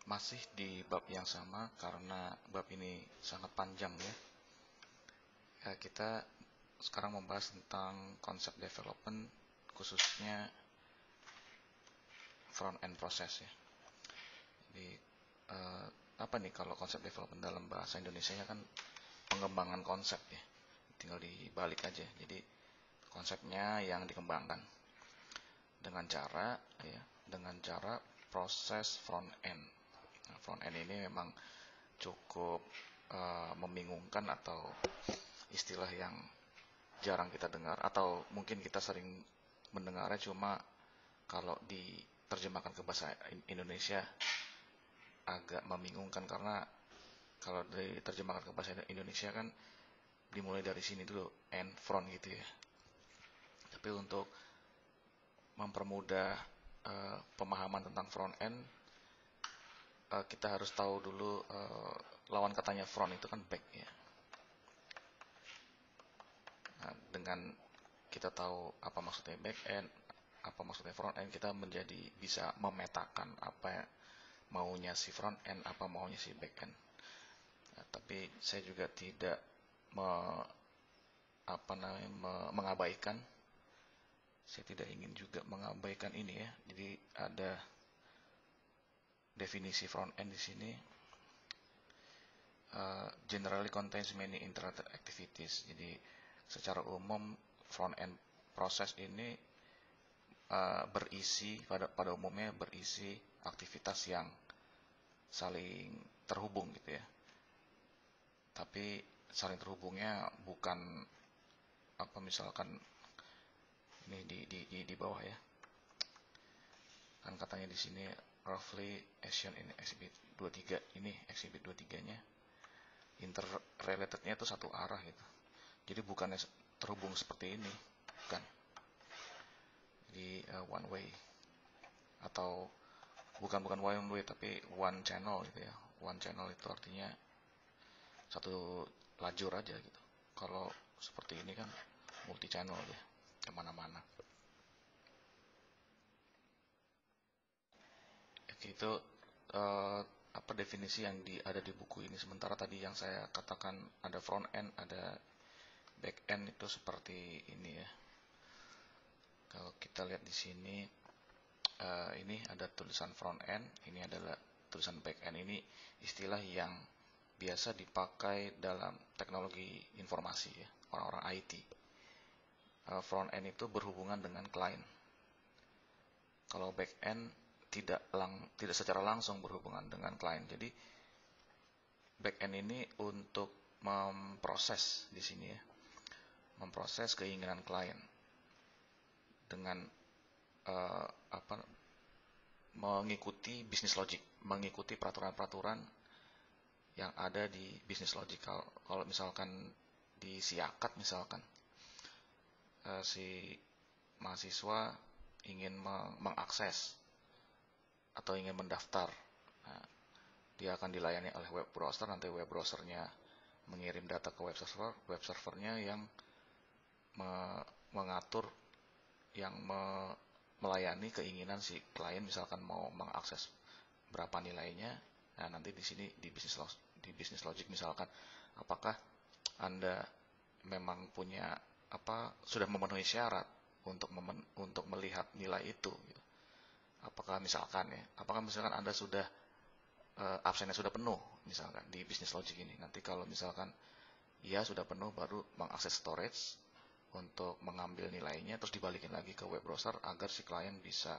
Masih di bab yang sama karena bab ini sangat panjang ya. Kita sekarang membahas tentang konsep development, khususnya front end proses ya. Jadi apa nih kalau konsep development dalam bahasa Indonesianya kan pengembangan konsep ya. Tinggal dibalik aja. Jadi konsepnya yang dikembangkan dengan cara proses front end. Nah, front end ini memang cukup membingungkan atau istilah yang jarang kita dengar atau mungkin kita sering mendengarnya, cuma kalau diterjemahkan ke bahasa Indonesia agak membingungkan karena kalau diterjemahkan ke bahasa Indonesia kan dimulai dari sini dulu, end front gitu ya. Tapi untuk mempermudah pemahaman tentang front end, kita harus tahu dulu lawan katanya front itu kan back ya. Nah, dengan kita tahu apa maksudnya back end, apa maksudnya front end, kita menjadi bisa memetakan apa maunya si front end, apa maunya si back end. Nah, tapi saya juga tidak mengabaikan. Saya tidak ingin juga mengabaikan ini ya. Jadi ada definisi front end di sini. Generally contains many interrelated activities. Jadi secara umum front end proses ini berisi pada umumnya berisi aktivitas yang saling terhubung gitu ya. Tapi saling terhubungnya bukan misalkan ini di bawah ya. Kan katanya di sini roughly action in exhibit 23, ini exhibit 23-nya interrelatednya itu satu arah gitu. Jadi bukannya terhubung seperti ini, bukan. Jadi one way atau bukan one way tapi one channel gitu ya. One channel itu artinya satu lajur aja gitu. Kalau seperti ini kan multi channel ya, kemana-mana. Itu apa definisi yang ada di buku ini. Sementara tadi yang saya katakan ada front end, ada back end, itu seperti ini ya. Kalau kita lihat di sini, ini ada tulisan front end, ini adalah tulisan back end. Ini istilah yang biasa dipakai dalam teknologi informasi ya, orang-orang IT. Front end itu berhubungan dengan klien. Kalau back end tidak secara langsung berhubungan dengan klien. Jadi back end ini untuk memproses di sini ya, memproses keinginan klien dengan mengikuti business logic, mengikuti peraturan-peraturan yang ada di business logic. Kalau misalkan di SIAKAT misalkan si mahasiswa ingin mengakses atau ingin mendaftar, nah, dia akan dilayani oleh web browser. Nanti web browsernya mengirim data ke web servernya yang mengatur, yang melayani keinginan si klien. Misalkan mau mengakses berapa nilainya, nah nanti di sini di business logic misalkan apakah Anda memang punya sudah memenuhi syarat untuk melihat nilai itu gitu. Apakah misalkan Anda sudah absennya sudah penuh misalkan di business logic ini. Nanti kalau misalkan ya sudah penuh, baru mengakses storage untuk mengambil nilainya, terus dibalikin lagi ke web browser agar si klien bisa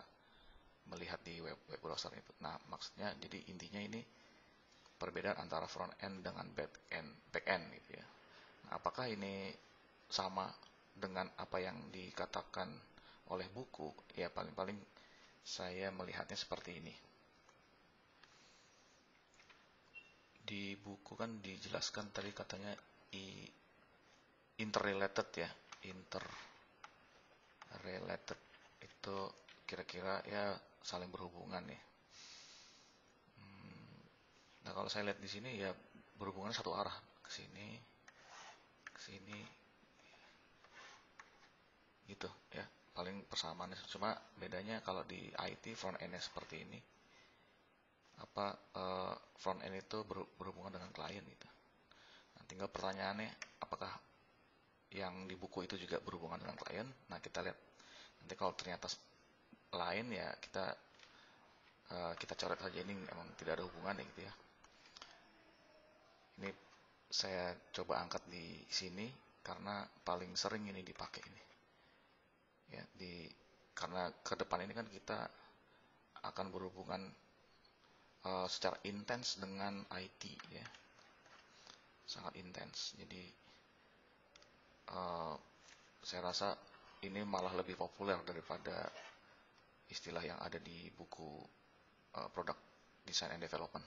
melihat di web browser itu. Nah, maksudnya jadi intinya ini perbedaan antara front end dengan back end gitu ya. Nah, apakah ini sama dengan apa yang dikatakan oleh buku? Ya paling-paling saya melihatnya seperti ini. Di buku kan dijelaskan tadi katanya interrelated ya. Interrelated itu kira-kira ya saling berhubungan ya. Nah, kalau saya lihat di sini ya berhubungan satu arah, ke sini gitu ya. Paling persamaannya, cuma bedanya kalau di IT front end seperti ini, front end itu berhubungan dengan klien gitu. Nah, tinggal pertanyaannya apakah yang di buku itu juga berhubungan dengan klien. Nah, kita lihat nanti kalau ternyata lain ya kita coret saja ini emang tidak ada hubungan gitu ya. Ini saya coba angkat di sini karena paling sering ini dipakai ini. Ya, karena ke depan ini kan kita akan berhubungan secara intens dengan IT ya. Sangat intens. Jadi saya rasa ini malah lebih populer daripada istilah yang ada di buku Product Design and Development.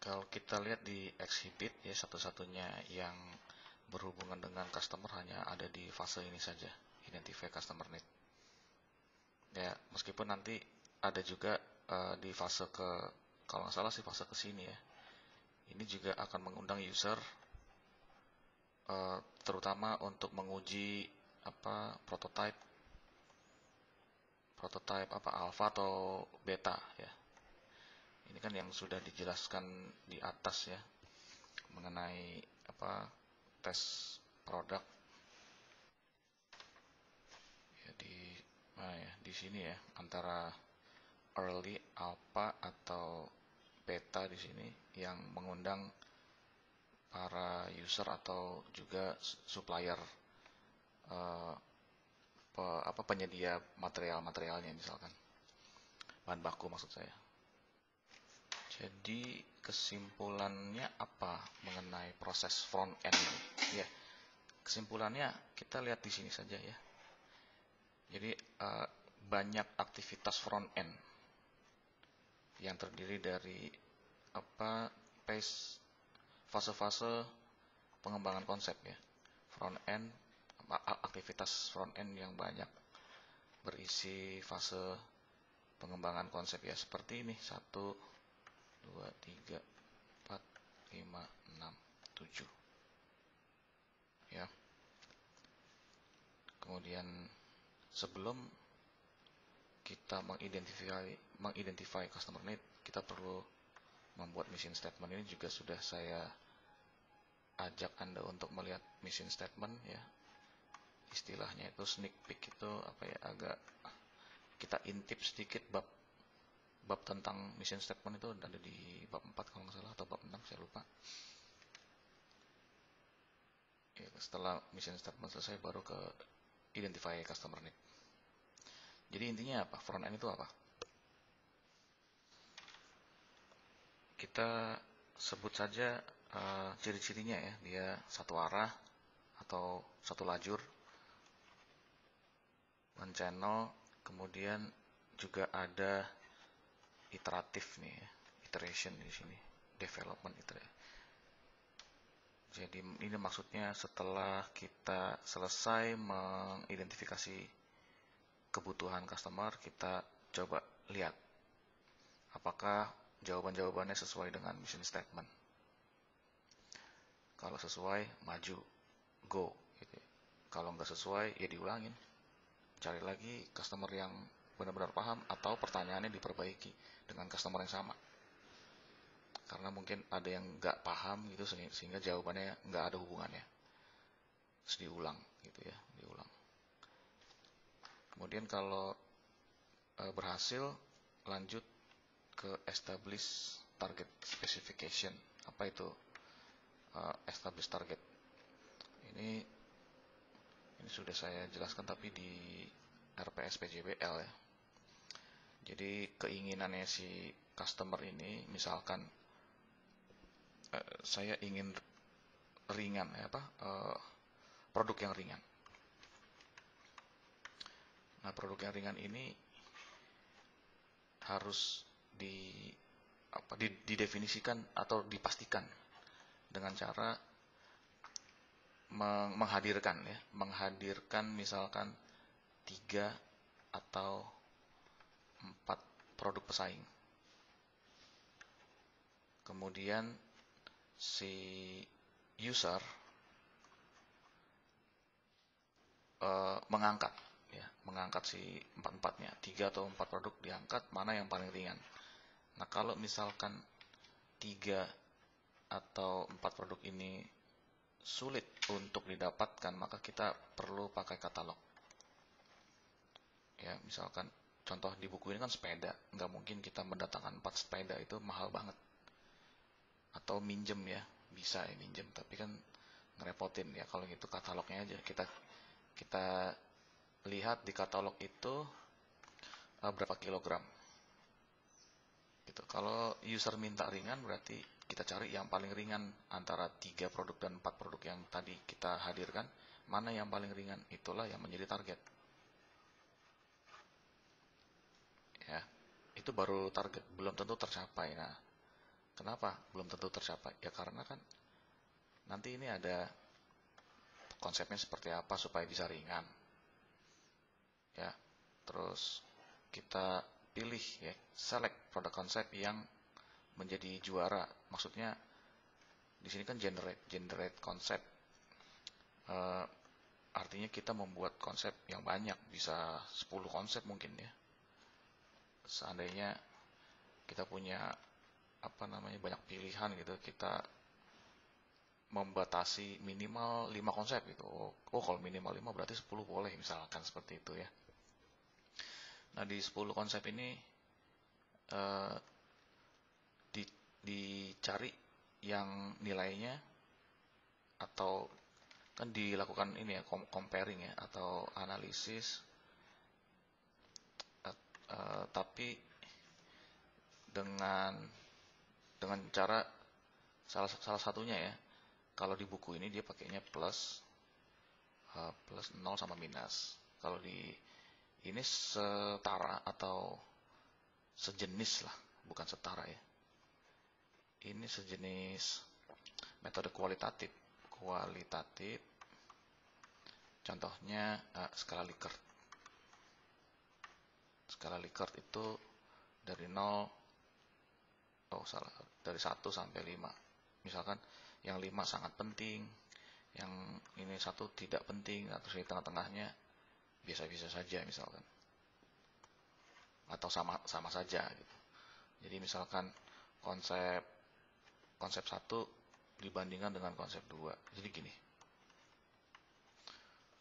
Kalau kita lihat di exhibit ya, satu-satunya yang berhubungan dengan customer hanya ada di fase ini saja, identify customer need. Ya, meskipun nanti ada juga di fase kalau nggak salah sih fase ke sini ya. Ini juga akan mengundang user terutama untuk menguji prototype alpha atau beta ya. Ini kan yang sudah dijelaskan di atas ya mengenai tes produk ya di sini ya, antara early, alpha atau beta di sini yang mengundang para user atau juga supplier penyedia materialnya, misalkan bahan baku maksud saya. Jadi kesimpulannya apa mengenai proses front end ini? Ya, kesimpulannya kita lihat di sini saja ya. Jadi banyak aktivitas front end yang terdiri dari fase-fase pengembangan konsep ya. Front end, aktivitas front end yang banyak berisi fase pengembangan konsep ya, seperti ini 1, 2, 3, 4, 5, 6, 7 ya. Kemudian sebelum kita mengidentify customer need, kita perlu membuat mission statement. Ini juga sudah saya ajak Anda untuk melihat mission statement ya. Istilahnya itu sneak peek, itu agak kita intip sedikit bab tentang mission statement. Itu ada di bab 4 kalau nggak salah, atau bab 6 saya lupa ya. Setelah mission statement selesai baru ke identify customer need. Jadi intinya apa? Front end itu apa? Kita sebut saja ciri-cirinya ya. Dia satu arah atau satu lajur, one channel, kemudian juga ada iteratif nih ya, iteration di sini, development iteration. Jadi ini maksudnya setelah kita selesai mengidentifikasi kebutuhan customer, kita coba lihat apakah jawaban-jawabannya sesuai dengan mission statement. Kalau sesuai, maju, go gitu. Kalau nggak sesuai, ya diulangin, cari lagi customer yang benar-benar paham, atau pertanyaannya diperbaiki dengan customer yang sama, karena mungkin ada yang nggak paham gitu sehingga jawabannya nggak ada hubungannya. Terus diulang gitu ya, diulang. Kemudian kalau berhasil, lanjut ke establish target specification. Apa itu establish target? Ini sudah saya jelaskan tapi di RPS PJBL ya. Jadi keinginannya si customer ini, misalkan saya ingin ringan ya, produk yang ringan. Nah, produk yang ringan ini harus didefinisikan atau dipastikan dengan cara menghadirkan misalkan 3 atau 4 produk pesaing. Kemudian si user mengangkat mengangkat si empat-empatnya, 3 atau 4 produk diangkat, mana yang paling ringan. Nah, kalau misalkan 3 atau 4 produk ini sulit untuk didapatkan, maka kita perlu pakai katalog. Ya, misalkan contoh di buku ini kan sepeda, nggak mungkin kita mendatangkan 4 sepeda, itu mahal banget. Atau minjem ya, bisa ya minjem, tapi kan ngerepotin ya. Kalau gitu katalognya aja kita lihat di katalog itu berapa kilogram gitu. Kalau user minta ringan, berarti kita cari yang paling ringan antara 3 produk dan 4 produk yang tadi kita hadirkan. Mana yang paling ringan, itulah yang menjadi target ya. Itu baru target, belum tentu tercapai. Nah, kenapa belum tentu tercapai? Ya karena kan nanti ini ada konsepnya seperti apa supaya bisa ringan ya. Terus kita pilih ya, select produk konsep yang menjadi juara. Maksudnya di sini kan generate konsep. Artinya kita membuat konsep yang banyak, bisa 10 konsep mungkin ya. Seandainya kita punya banyak pilihan gitu, kita membatasi minimal 5 konsep gitu. Oh, kalau minimal 5 berarti 10 boleh, misalkan seperti itu ya. Nah, di 10 konsep ini dicari yang nilainya, atau kan dilakukan ini ya, comparing ya, atau analisis, tapi dengan cara salah satunya ya, kalau di buku ini dia pakainya plus 0 sama minus. Kalau di ini setara atau sejenis lah, bukan setara ya. Ini sejenis metode kualitatif. Contohnya skala Likert. Skala Likert itu dari 1 sampai 5. Misalkan yang 5 sangat penting, yang ini 1 tidak penting, atau di tengah-tengahnya biasa-biasa saja misalkan. Atau sama saja gitu. Jadi misalkan konsep 1 dibandingkan dengan konsep 2. Jadi gini.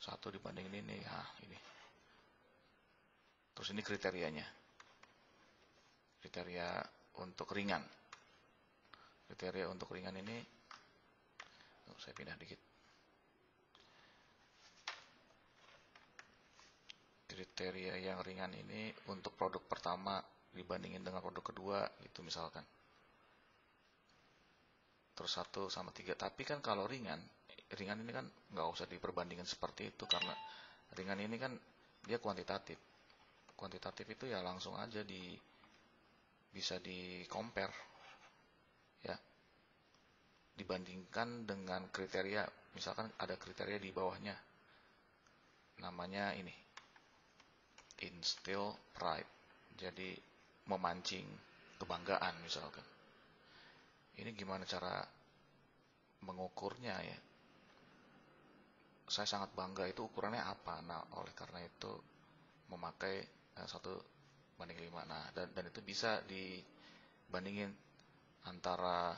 1 dibandingin ini ya, ini. Terus ini kriterianya. Kriteria untuk ringan. Kriteria untuk ringan ini, saya pindah dikit. Kriteria yang ringan ini untuk produk pertama dibandingin dengan produk kedua, gitu misalkan. Terus 1 sama 3. Tapi kan kalau ringan ini kan nggak usah diperbandingkan seperti itu, karena ringan ini kan dia kuantitatif. Kuantitatif itu ya langsung aja bisa di compare ya, dibandingkan dengan kriteria. Misalkan ada kriteria di bawahnya, namanya ini instill pride, jadi memancing kebanggaan misalkan. Ini gimana cara mengukurnya ya? Saya sangat bangga, itu ukurannya apa? Nah, oleh karena itu memakai 1:5. Nah, dan itu bisa dibandingin antara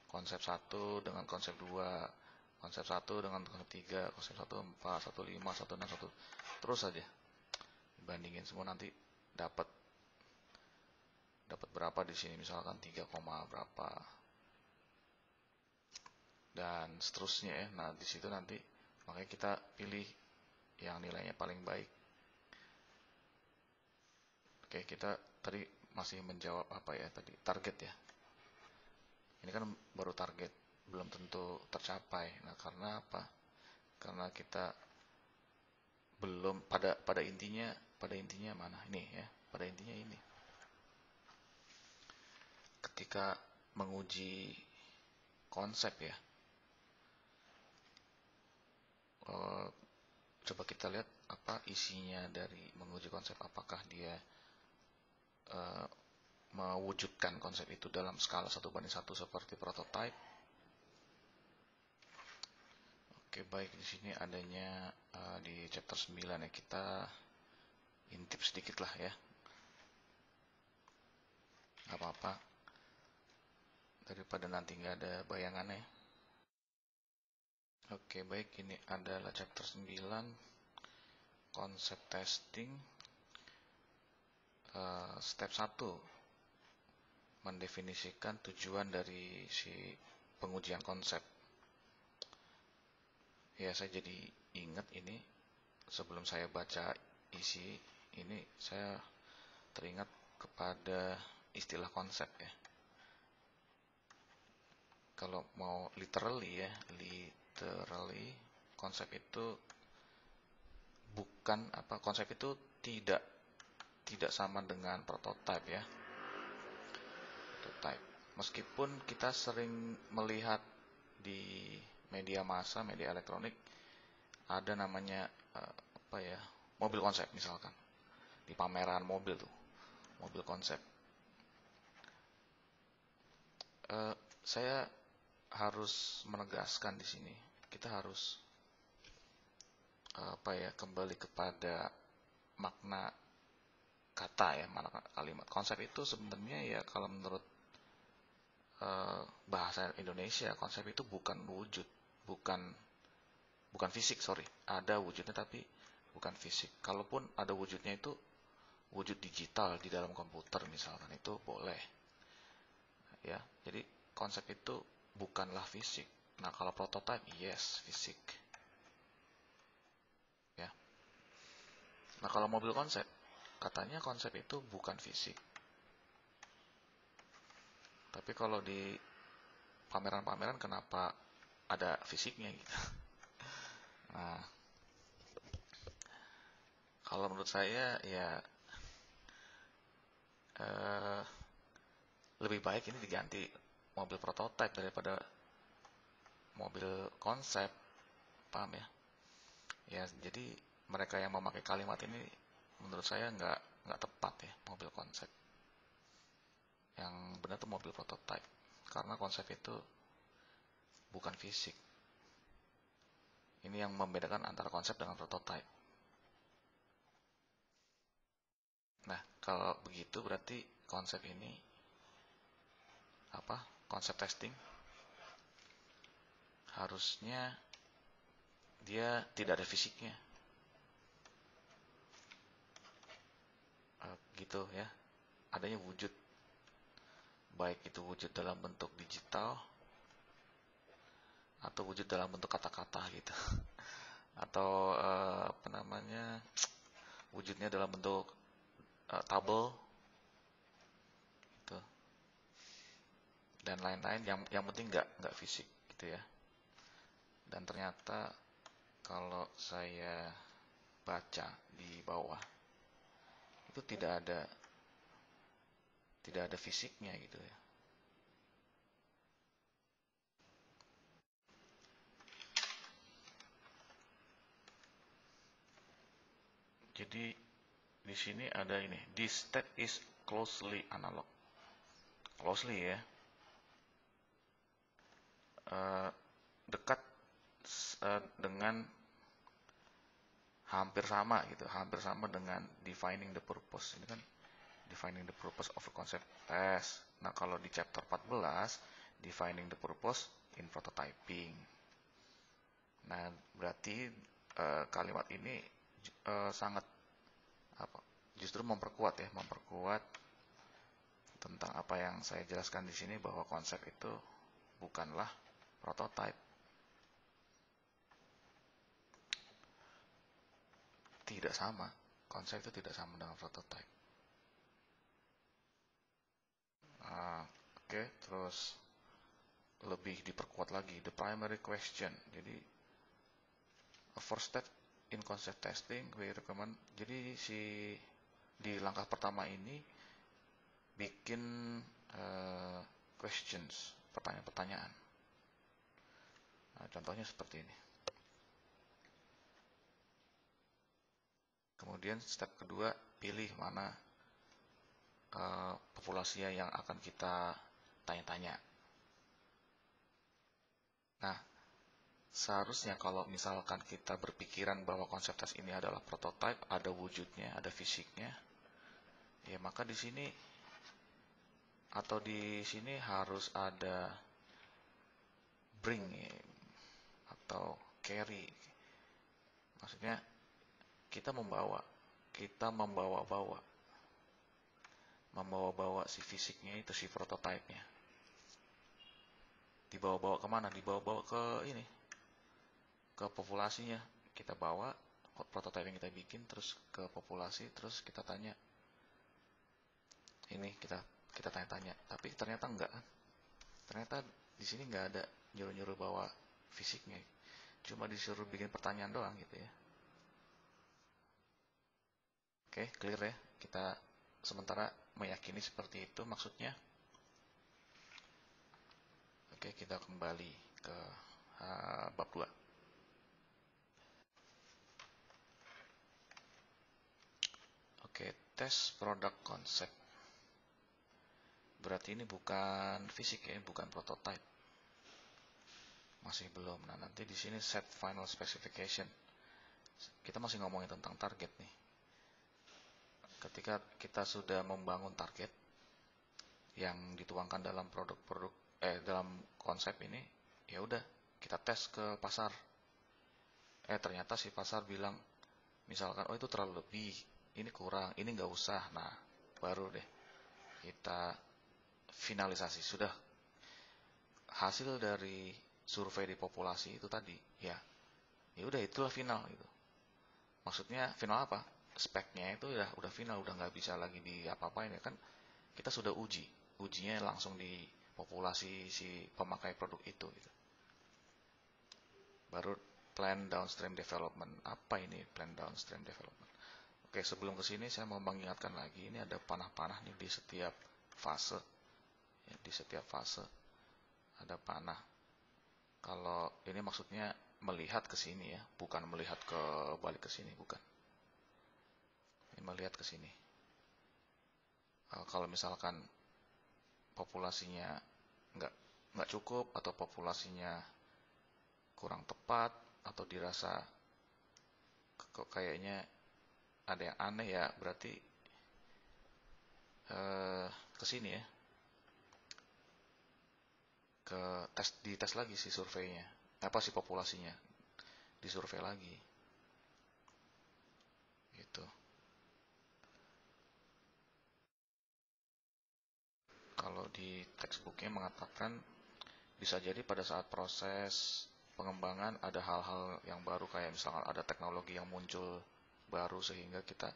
konsep 1 dengan konsep 2, konsep 1 dengan konsep 3, konsep 1:4, 1:5, 1:6, 1. Terus saja bandingin semua, nanti dapat berapa di sini, misalkan 3, berapa dan seterusnya ya. Nah, di situ nanti makanya kita pilih yang nilainya paling baik. Oke, kita tadi masih menjawab apa ya tadi, target ya. Ini kan baru target, belum tentu tercapai. Nah, karena apa? Karena kita belum pada intinya mana ini ya, pada intinya ini. Ketika menguji konsep ya, coba kita lihat apa isinya dari menguji konsep. Apakah dia mewujudkan konsep itu dalam skala 1:1 seperti prototype. Oke, baik, di sini adanya di chapter 9 ya, kita intip sedikit lah ya. Nggak apa-apa, daripada nanti nggak ada bayangannya. Oke, baik, ini adalah chapter 9, konsep testing. Step 1, mendefinisikan tujuan dari si pengujian konsep. Ya, saya jadi ingat ini, sebelum saya baca isi ini, saya teringat kepada istilah konsep ya. Kalau mau literally ya, konsep itu bukan apa, konsep itu tidak sama dengan prototype ya. Prototype. Meskipun kita sering melihat di media massa, media elektronik, ada namanya apa ya, mobil konsep misalkan. Di pameran mobil tuh, mobil konsep. Saya harus menegaskan di sini, kita harus apa ya, kembali kepada makna kata ya, makna kalimat. Konsep itu sebenarnya ya, kalau menurut bahasa Indonesia, konsep itu bukan wujud, bukan fisik, sorry. Ada wujudnya tapi bukan fisik. Kalaupun ada wujudnya, itu wujud digital di dalam komputer misalkan, itu boleh ya. Jadi konsep itu bukanlah fisik. Nah, kalau prototype, yes, fisik ya. Nah, kalau mobil konsep, katanya konsep itu bukan fisik. Tapi kalau di pameran-pameran, kenapa ada fisiknya gitu? Nah, kalau menurut saya ya lebih baik ini diganti mobil prototype daripada mobil konsep, paham ya? Ya, jadi mereka yang memakai kalimat ini menurut saya nggak tepat ya, mobil konsep. Yang benar tuh mobil prototype, karena konsep itu bukan fisik. Ini yang membedakan antara konsep dengan prototype. Nah, kalau begitu berarti konsep ini apa? Konsep testing harusnya dia tidak ada fisiknya. Gitu ya. Adanya wujud. Baik itu wujud dalam bentuk digital atau wujud dalam bentuk kata-kata gitu. Atau apa namanya? Wujudnya dalam bentuk tabel gitu. Dan lain-lain, yang penting nggak fisik gitu ya. Dan ternyata kalau saya baca di bawah, itu tidak ada fisiknya gitu ya. Jadi di sini ada ini, this step is closely analog. Closely ya, dekat dengan hampir sama gitu, hampir sama dengan defining the purpose. Ini kan defining the purpose of a concept test. Nah, kalau di chapter 14, defining the purpose in prototyping. Nah, berarti kalimat ini sangat apa? Justru memperkuat tentang apa yang saya jelaskan di sini, bahwa konsep itu bukanlah prototype. Tidak sama. Konsep itu tidak sama dengan prototype. Oke, terus lebih diperkuat lagi, the primary question. Jadi first step in concept testing we recommend. Jadi di langkah pertama ini bikin questions, pertanyaan-pertanyaan. Nah, contohnya seperti ini. Kemudian step kedua, pilih mana populasi yang akan kita tanya-tanya. Nah, Seharusnya kalau misalkan kita berpikiran bahwa konsep tes ini adalah prototype, ada wujudnya, ada fisiknya, ya maka di sini atau di sini harus ada bring atau carry. Maksudnya kita membawa-bawa si fisiknya itu, si prototipenya. Dibawa-bawa kemana? Dibawa-bawa ke ini, ke populasinya. Kita bawa prototipe yang kita bikin terus ke populasi, terus kita tanya, ini kita tanya-tanya, tapi ternyata enggak kan? Ternyata di sini nggak ada nyuruh-nyuruh bawa fisiknya, cuma disuruh bikin pertanyaan doang gitu ya. Oke, clear ya? Kita sementara meyakini seperti itu maksudnya. Oke, kita kembali ke bab 2. Oke, tes produk konsep. Berarti ini bukan fisik ya, bukan prototype. Masih belum. Nah, nanti di sini set final specification. Kita masih ngomongin tentang target nih. Ketika kita sudah membangun target yang dituangkan dalam dalam konsep ini, ya udah kita tes ke pasar. Ternyata si pasar bilang, misalkan, oh itu terlalu lebih, ini kurang, ini nggak usah. Nah, baru deh kita finalisasi. Sudah hasil dari survei di populasi itu tadi, ya udah itulah final gitu. Maksudnya final apa? Speknya itu udah final, udah nggak bisa lagi di apa-apain ya kan? Kita sudah ujinya langsung di populasi si pemakai produk itu gitu. Baru plan downstream development. Apa ini plan downstream development? Oke, sebelum ke sini saya mau mengingatkan lagi, ini ada panah-panah nih di setiap fase. Ya, di setiap fase ada panah. Kalau ini maksudnya melihat ke sini ya, bukan melihat ke balik ke sini, bukan. Ini melihat ke sini. Kalau misalkan populasinya nggak cukup atau populasinya kurang tepat atau dirasa kok kayaknya ada yang aneh ya, berarti ke sini ya, ke dites lagi si surveinya, apa si populasinya disurvei lagi gitu. Kalau di textbooknya mengatakan bisa jadi pada saat proses pengembangan ada hal-hal yang baru, kayak misalkan ada teknologi yang muncul baru sehingga kita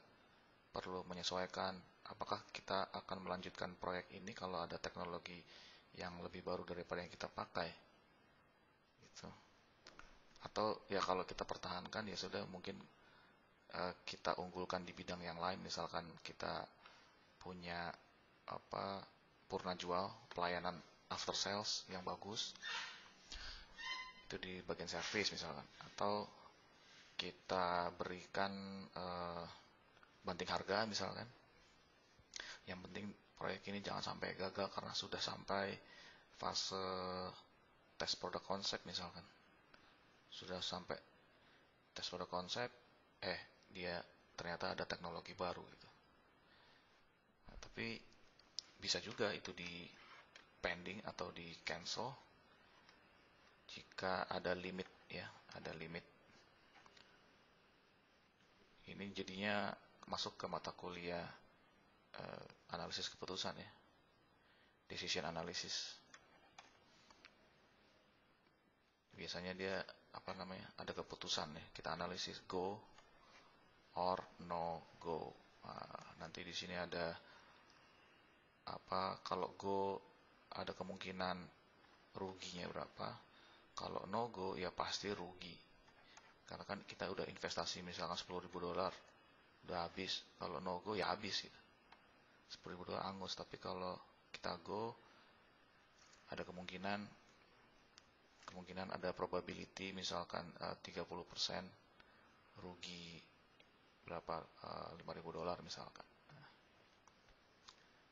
perlu menyesuaikan apakah kita akan melanjutkan proyek ini kalau ada teknologi yang lebih baru daripada yang kita pakai gitu. Atau ya kalau kita pertahankan ya sudah, mungkin kita unggulkan di bidang yang lain, misalkan kita punya apa purna jual pelayanan after sales yang bagus itu di bagian service misalkan, atau kita berikan banting harga misalkan. Yang penting proyek ini jangan sampai gagal karena sudah sampai fase tes produk konsep misalkan, sudah sampai tes produk konsep, dia ternyata ada teknologi baru gitu. Nah, tapi bisa juga itu di pending atau di cancel jika ada limit ya, ada limit. Ini jadinya masuk ke mata kuliah analisis keputusan ya, decision analysis. Biasanya dia apa namanya, ada keputusan ya, kita analisis go or no go. Nah, nanti di sini ada apa, kalau go ada kemungkinan ruginya berapa, kalau no go ya pasti rugi karena kan kita udah investasi misalkan $10.000 udah habis. Kalau no go ya habis gitu, $10.000 angus. Tapi kalau kita go ada kemungkinan ada probability misalkan 30% rugi berapa, $5.000 misalkan. Nah,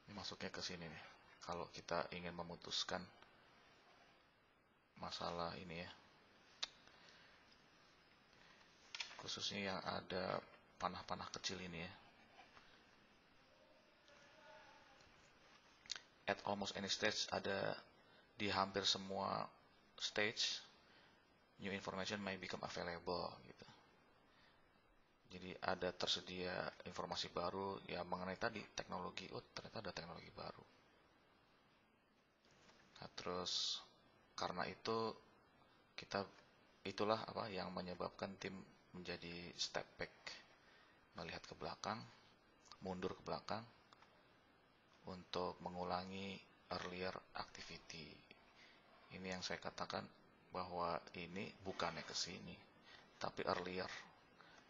ini masuknya ke sini nih kalau kita ingin memutuskan masalah ini ya, khususnya yang ada panah-panah kecil ini ya. At almost any stage, ada di hampir semua stage, new information may become available gitu. Jadi ada tersedia informasi baru ya mengenai tadi teknologi. Oh, ternyata ada teknologi baru. Nah, terus karena itu itulah apa yang menyebabkan tim menjadi step back, melihat ke belakang, mundur ke belakang untuk mengulangi earlier activity. Ini yang saya katakan bahwa ini bukannya ke sini, tapi earlier,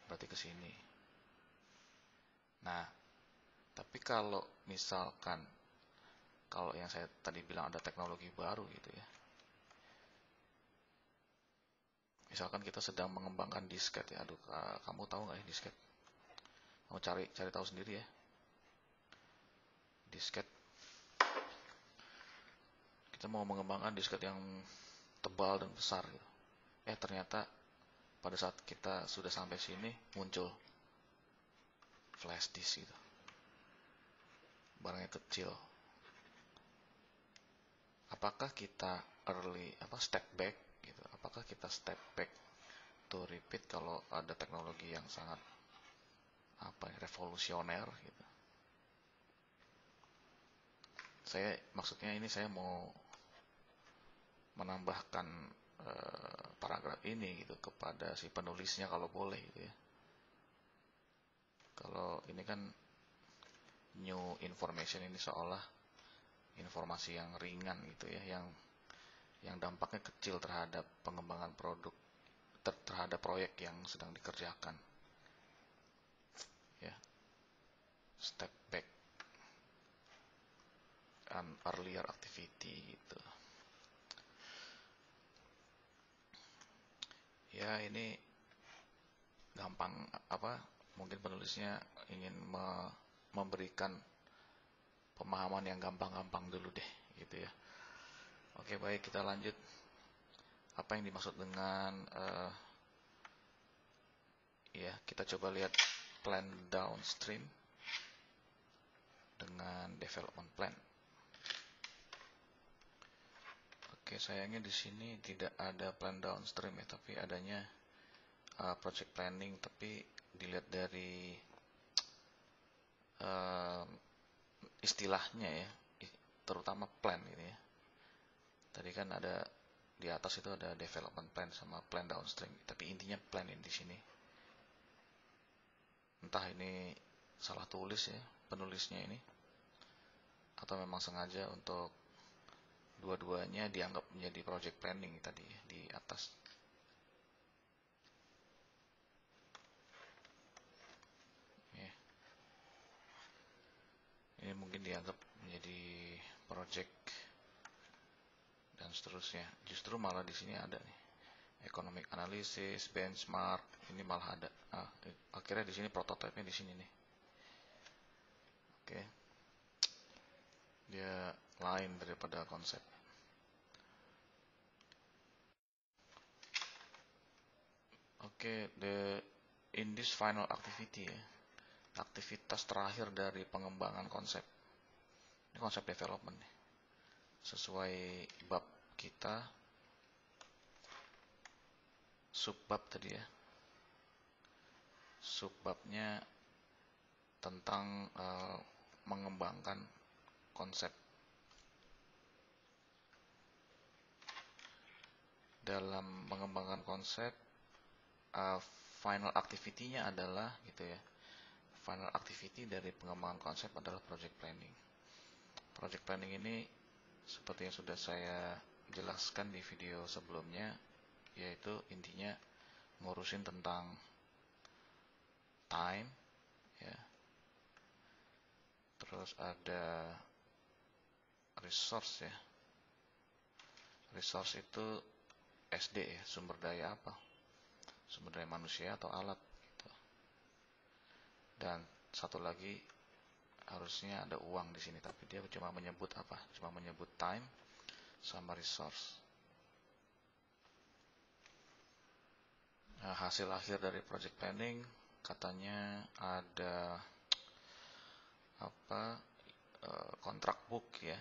berarti ke sini. Nah, tapi kalau misalkan, kalau yang saya tadi bilang ada teknologi baru gitu ya. Misalkan kita sedang mengembangkan disket ya, aduh, kamu tahu nggak ya disket? Kamu cari tahu sendiri ya. Disket. Kita mau mengembangkan disket yang tebal dan besar gitu. Ternyata pada saat kita sudah sampai sini muncul flash disk gitu. Barangnya kecil. Apakah kita step back gitu? Apakah kita step back to repeat kalau ada teknologi yang sangat revolusioner gitu? Maksudnya ini saya mau menambahkan paragraf ini gitu kepada si penulisnya kalau boleh gitu ya. Kalau ini kan new information, ini seolah informasi yang ringan gitu ya, yang dampaknya kecil terhadap pengembangan produk, terhadap proyek yang sedang dikerjakan. Ya, step back an earlier activity gitu. Ya, ini gampang mungkin penulisnya ingin memberikan pemahaman yang gampang-gampang dulu deh gitu ya. Oke, baik, kita lanjut. Apa yang dimaksud dengan ya, kita coba lihat plan downstream dengan development plan. Oke, sayangnya di sini tidak ada plan downstream ya, tapi adanya project planning, tapi dilihat dari istilahnya ya, terutama plan gitu ya. Tadi kan ada di atas itu ada development plan sama plan downstream, tapi intinya plan ini di sini. Entah ini salah tulis ya penulisnya ini, atau memang sengaja untuk dua-duanya dianggap menjadi project planning tadi ya, di atas. Ini mungkin dianggap menjadi project dan seterusnya. Justru malah di sini ada nih economic analysis, benchmark, ini malah ada. Akhirnya di sini prototipenya di sini nih. Oke. Dia lain daripada konsep. Oke, in this final activity ya, aktivitas terakhir dari pengembangan konsep. Ini konsep development nih. Sesuai bab kita, subbab tadi ya. Subbabnya tentang mengembangkan konsep. Dalam mengembangkan konsep, final activity-nya adalah gitu ya. Final activity dari pengembangan konsep adalah project planning. Project planning ini seperti yang sudah saya jelaskan di video sebelumnya, yaitu intinya ngurusin tentang time ya. Terus ada resource ya. Resource itu SD ya, sumber daya apa? Sumber daya manusia atau alat gitu. Dan satu lagi harusnya ada uang di sini, tapi dia cuma menyebut apa? Cuma menyebut time sama resource. Nah, hasil akhir dari project planning katanya ada apa kontrak book ya,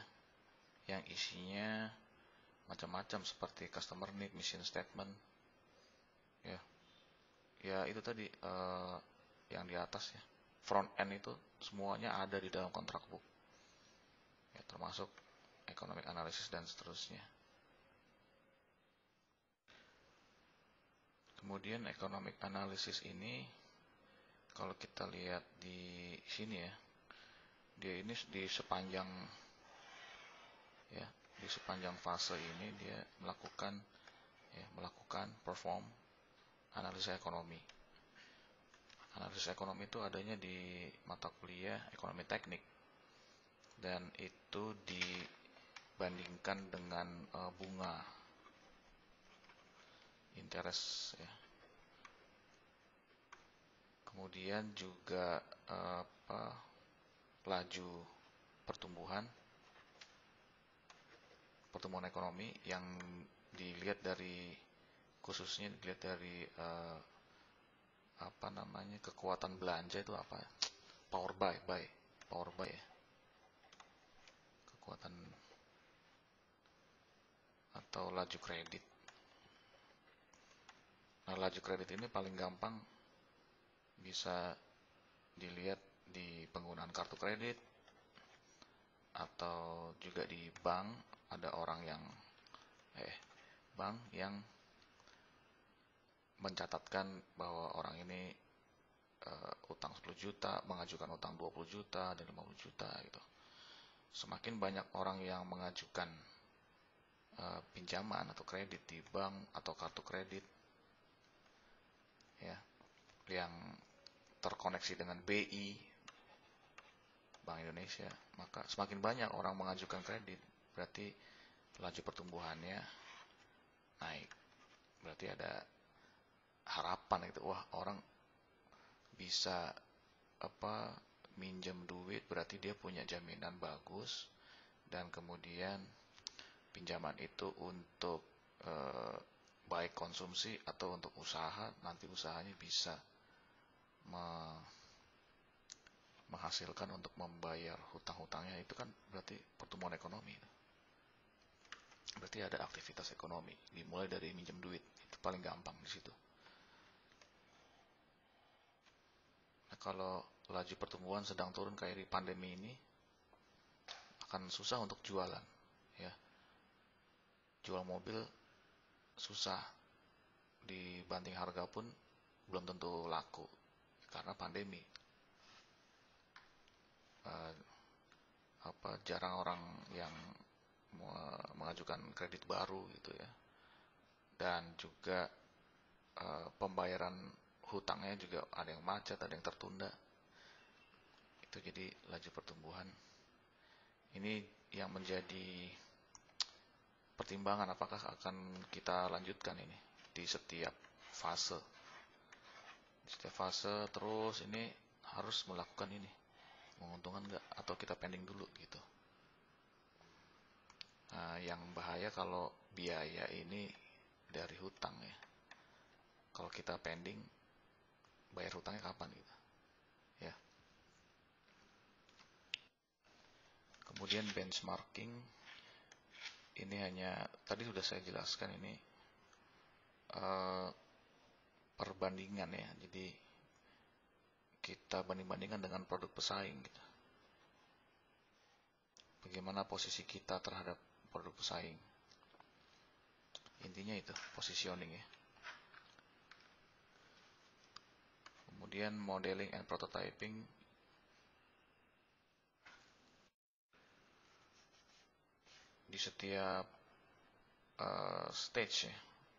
yang isinya macam-macam seperti customer need, mission statement, ya, ya itu tadi yang di atas ya, front end itu semuanya ada di dalam kontrak book, ya, termasuk economic analysis dan seterusnya. Kemudian economic analysis ini kalau kita lihat di sini ya, dia ini di sepanjang ya, di sepanjang fase ini dia melakukan perform analisa ekonomi. Analisis ekonomi itu adanya di mata kuliah ekonomi teknik, dan itu dibandingkan dengan bunga interest ya. Kemudian juga laju pertumbuhan ekonomi yang dilihat dari, khususnya dilihat dari kekuatan belanja itu apa ya? Power buy ya. Kekuatan atau laju kredit. Nah, laju kredit ini paling gampang bisa dilihat di penggunaan kartu kredit atau juga di bank. Ada orang yang bank yang mencatatkan bahwa orang ini utang 10 juta, mengajukan utang 20 juta dan 50 juta gitu. Semakin banyak orang yang mengajukan pinjaman atau kredit di bank atau kartu kredit ya, yang terkoneksi dengan BI, Bank Indonesia, maka semakin banyak orang mengajukan kredit, berarti laju pertumbuhannya naik. Berarti ada harapan itu, wah orang bisa minjem duit, berarti dia punya jaminan bagus, dan kemudian pinjaman itu untuk baik konsumsi atau untuk usaha, nanti usahanya bisa menghasilkan untuk membayar hutang-hutangnya. Itu kan berarti pertumbuhan ekonomi. Berarti ada aktivitas ekonomi dimulai dari minjem duit, itu paling gampang di situ. Nah, kalau laju pertumbuhan sedang turun kayak di pandemi ini, akan susah untuk jualan ya. Jual mobil susah, dibanting harga pun belum tentu laku karena pandemi. Jarang orang yang mengajukan kredit baru gitu ya, dan juga pembayaran hutangnya juga ada yang macet, ada yang tertunda. Itu jadi laju pertumbuhan ini yang menjadi pertimbangan apakah akan kita lanjutkan ini di setiap fase. Di setiap fase terus ini harus melakukan ini, menguntungkan nggak atau kita pending dulu gitu. Nah, yang bahaya kalau biaya ini dari hutang ya. Kalau kita pending, bayar hutangnya kapan gitu ya. Kemudian benchmarking ini hanya tadi sudah saya jelaskan, ini perbandingan ya. Jadi kita banding-bandingkan dengan produk pesaing gitu. Bagaimana posisi kita terhadap produk pesaing. Intinya itu positioning ya. Kemudian modeling and prototyping. Di setiap stage ya,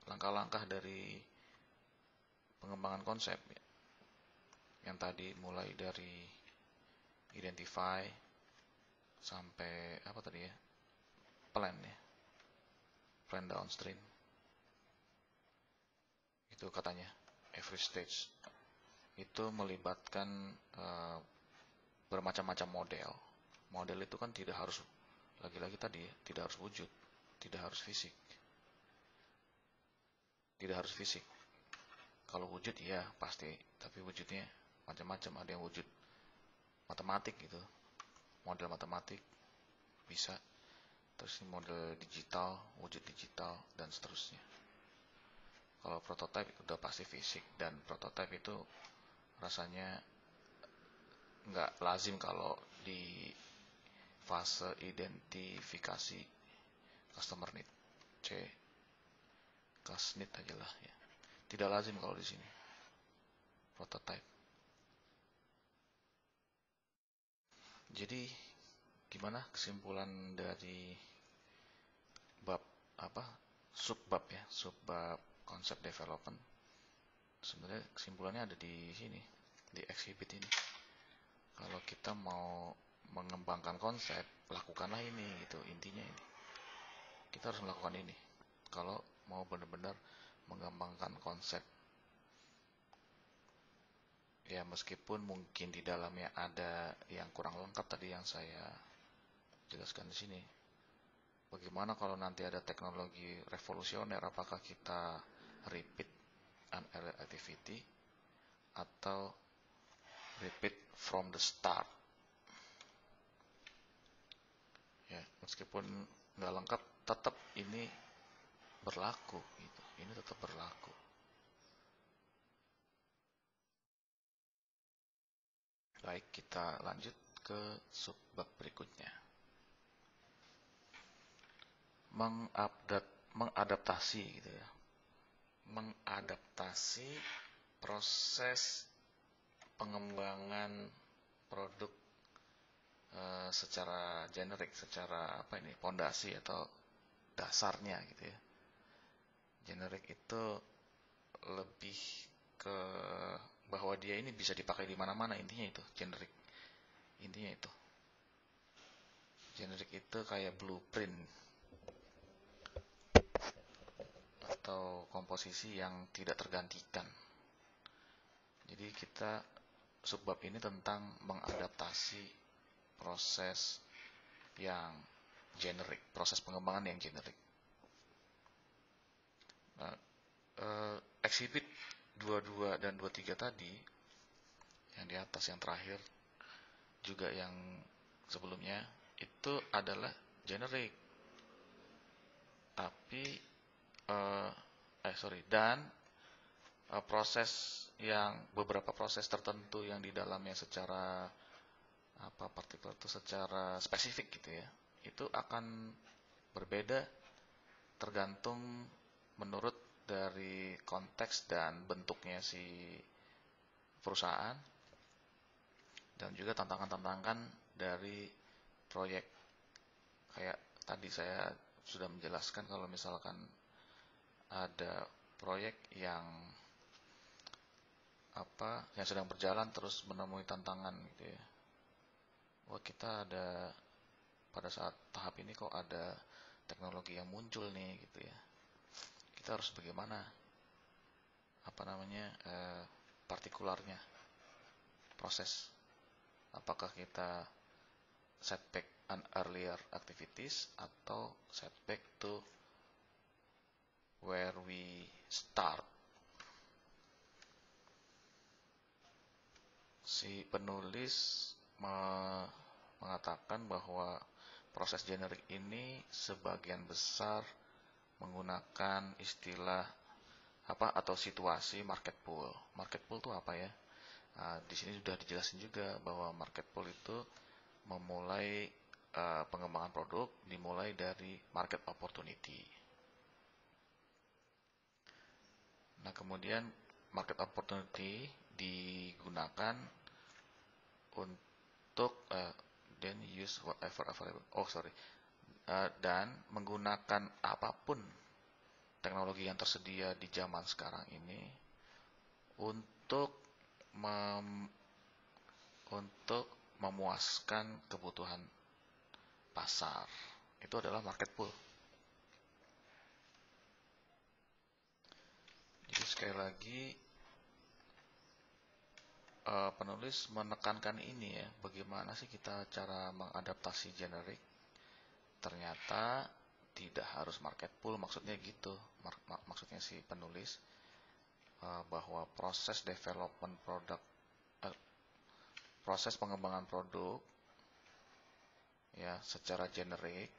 langkah-langkah dari pengembangan konsep ya. Yang tadi mulai dari identify sampai apa tadi ya, plan ya, plan downstream. Itu katanya every stage itu melibatkan bermacam-macam model. Model itu kan tidak harus, lagi-lagi tadi ya, tidak harus wujud, tidak harus fisik, Kalau wujud ya pasti, tapi wujudnya macam-macam. Ada yang wujud matematik gitu, model matematik bisa, terus model digital, wujud digital, dan seterusnya. Kalau prototype udah pasti fisik, dan prototype itu rasanya nggak lazim kalau di fase identifikasi customer need, C class need aja lah ya. Tidak lazim kalau di sini prototype. Jadi gimana kesimpulan dari bab apa, subbab ya, subbab konsep development? Sebenarnya kesimpulannya ada di sini, di exhibit ini. Kalau kita mau mengembangkan konsep, lakukanlah ini gitu, intinya ini. Kita harus melakukan ini kalau mau benar-benar mengembangkan konsep. Ya meskipun mungkin di dalamnya ada yang kurang lengkap tadi yang saya jelaskan di sini. Bagaimana kalau nanti ada teknologi revolusioner, apakah kita repeat an earlier activity atau repeat from the start? Ya, meskipun nggak lengkap, tetap ini berlaku gitu. Ini tetap berlaku. Baik, kita lanjut ke subbab berikutnya. Mengadaptasi gitu ya. Mengadaptasi proses pengembangan produk secara generik, secara apa ini, pondasi atau dasarnya gitu ya. Generik itu lebih ke bahwa dia ini bisa dipakai di mana-mana, intinya itu generik. Intinya itu. Generik itu kayak blueprint atau komposisi yang tidak tergantikan. Jadi kita subbab ini tentang mengadaptasi proses yang generik, proses pengembangan yang generik. Nah, exhibit 22 dan 23 tadi, yang di atas yang terakhir, juga yang sebelumnya, itu adalah generik. Tapi, dan proses yang, beberapa proses tertentu yang di dalamnya secara partikel itu secara spesifik gitu ya, itu akan berbeda tergantung menurut dari konteks dan bentuknya si perusahaan, dan juga tantangan-tantangan dari proyek. Kayak tadi saya sudah menjelaskan, kalau misalkan ada proyek yang sedang berjalan terus menemui tantangan gitu ya. Wah, kita ada pada saat tahap ini kok ada teknologi yang muncul nih gitu ya. Kita harus bagaimana partikularnya proses. Apakah kita setback an earlier activities atau setback to where we start. Si penulis mengatakan bahwa proses generik ini sebagian besar menggunakan istilah atau situasi market pool. Market pool itu apa ya? Nah, di sini sudah dijelasin juga bahwa market pool itu memulai pengembangan produk dimulai dari market opportunity. Nah, kemudian market opportunity digunakan untuk then use whatever available. Dan menggunakan apapun teknologi yang tersedia di zaman sekarang ini untuk memuaskan kebutuhan pasar. Itu adalah market pool. Jadi sekali lagi penulis menekankan ini ya, bagaimana sih kita cara mengadaptasi generik. Ternyata tidak harus market pool, maksudnya gitu. Maksudnya si penulis bahwa proses development produk, proses pengembangan produk ya secara generik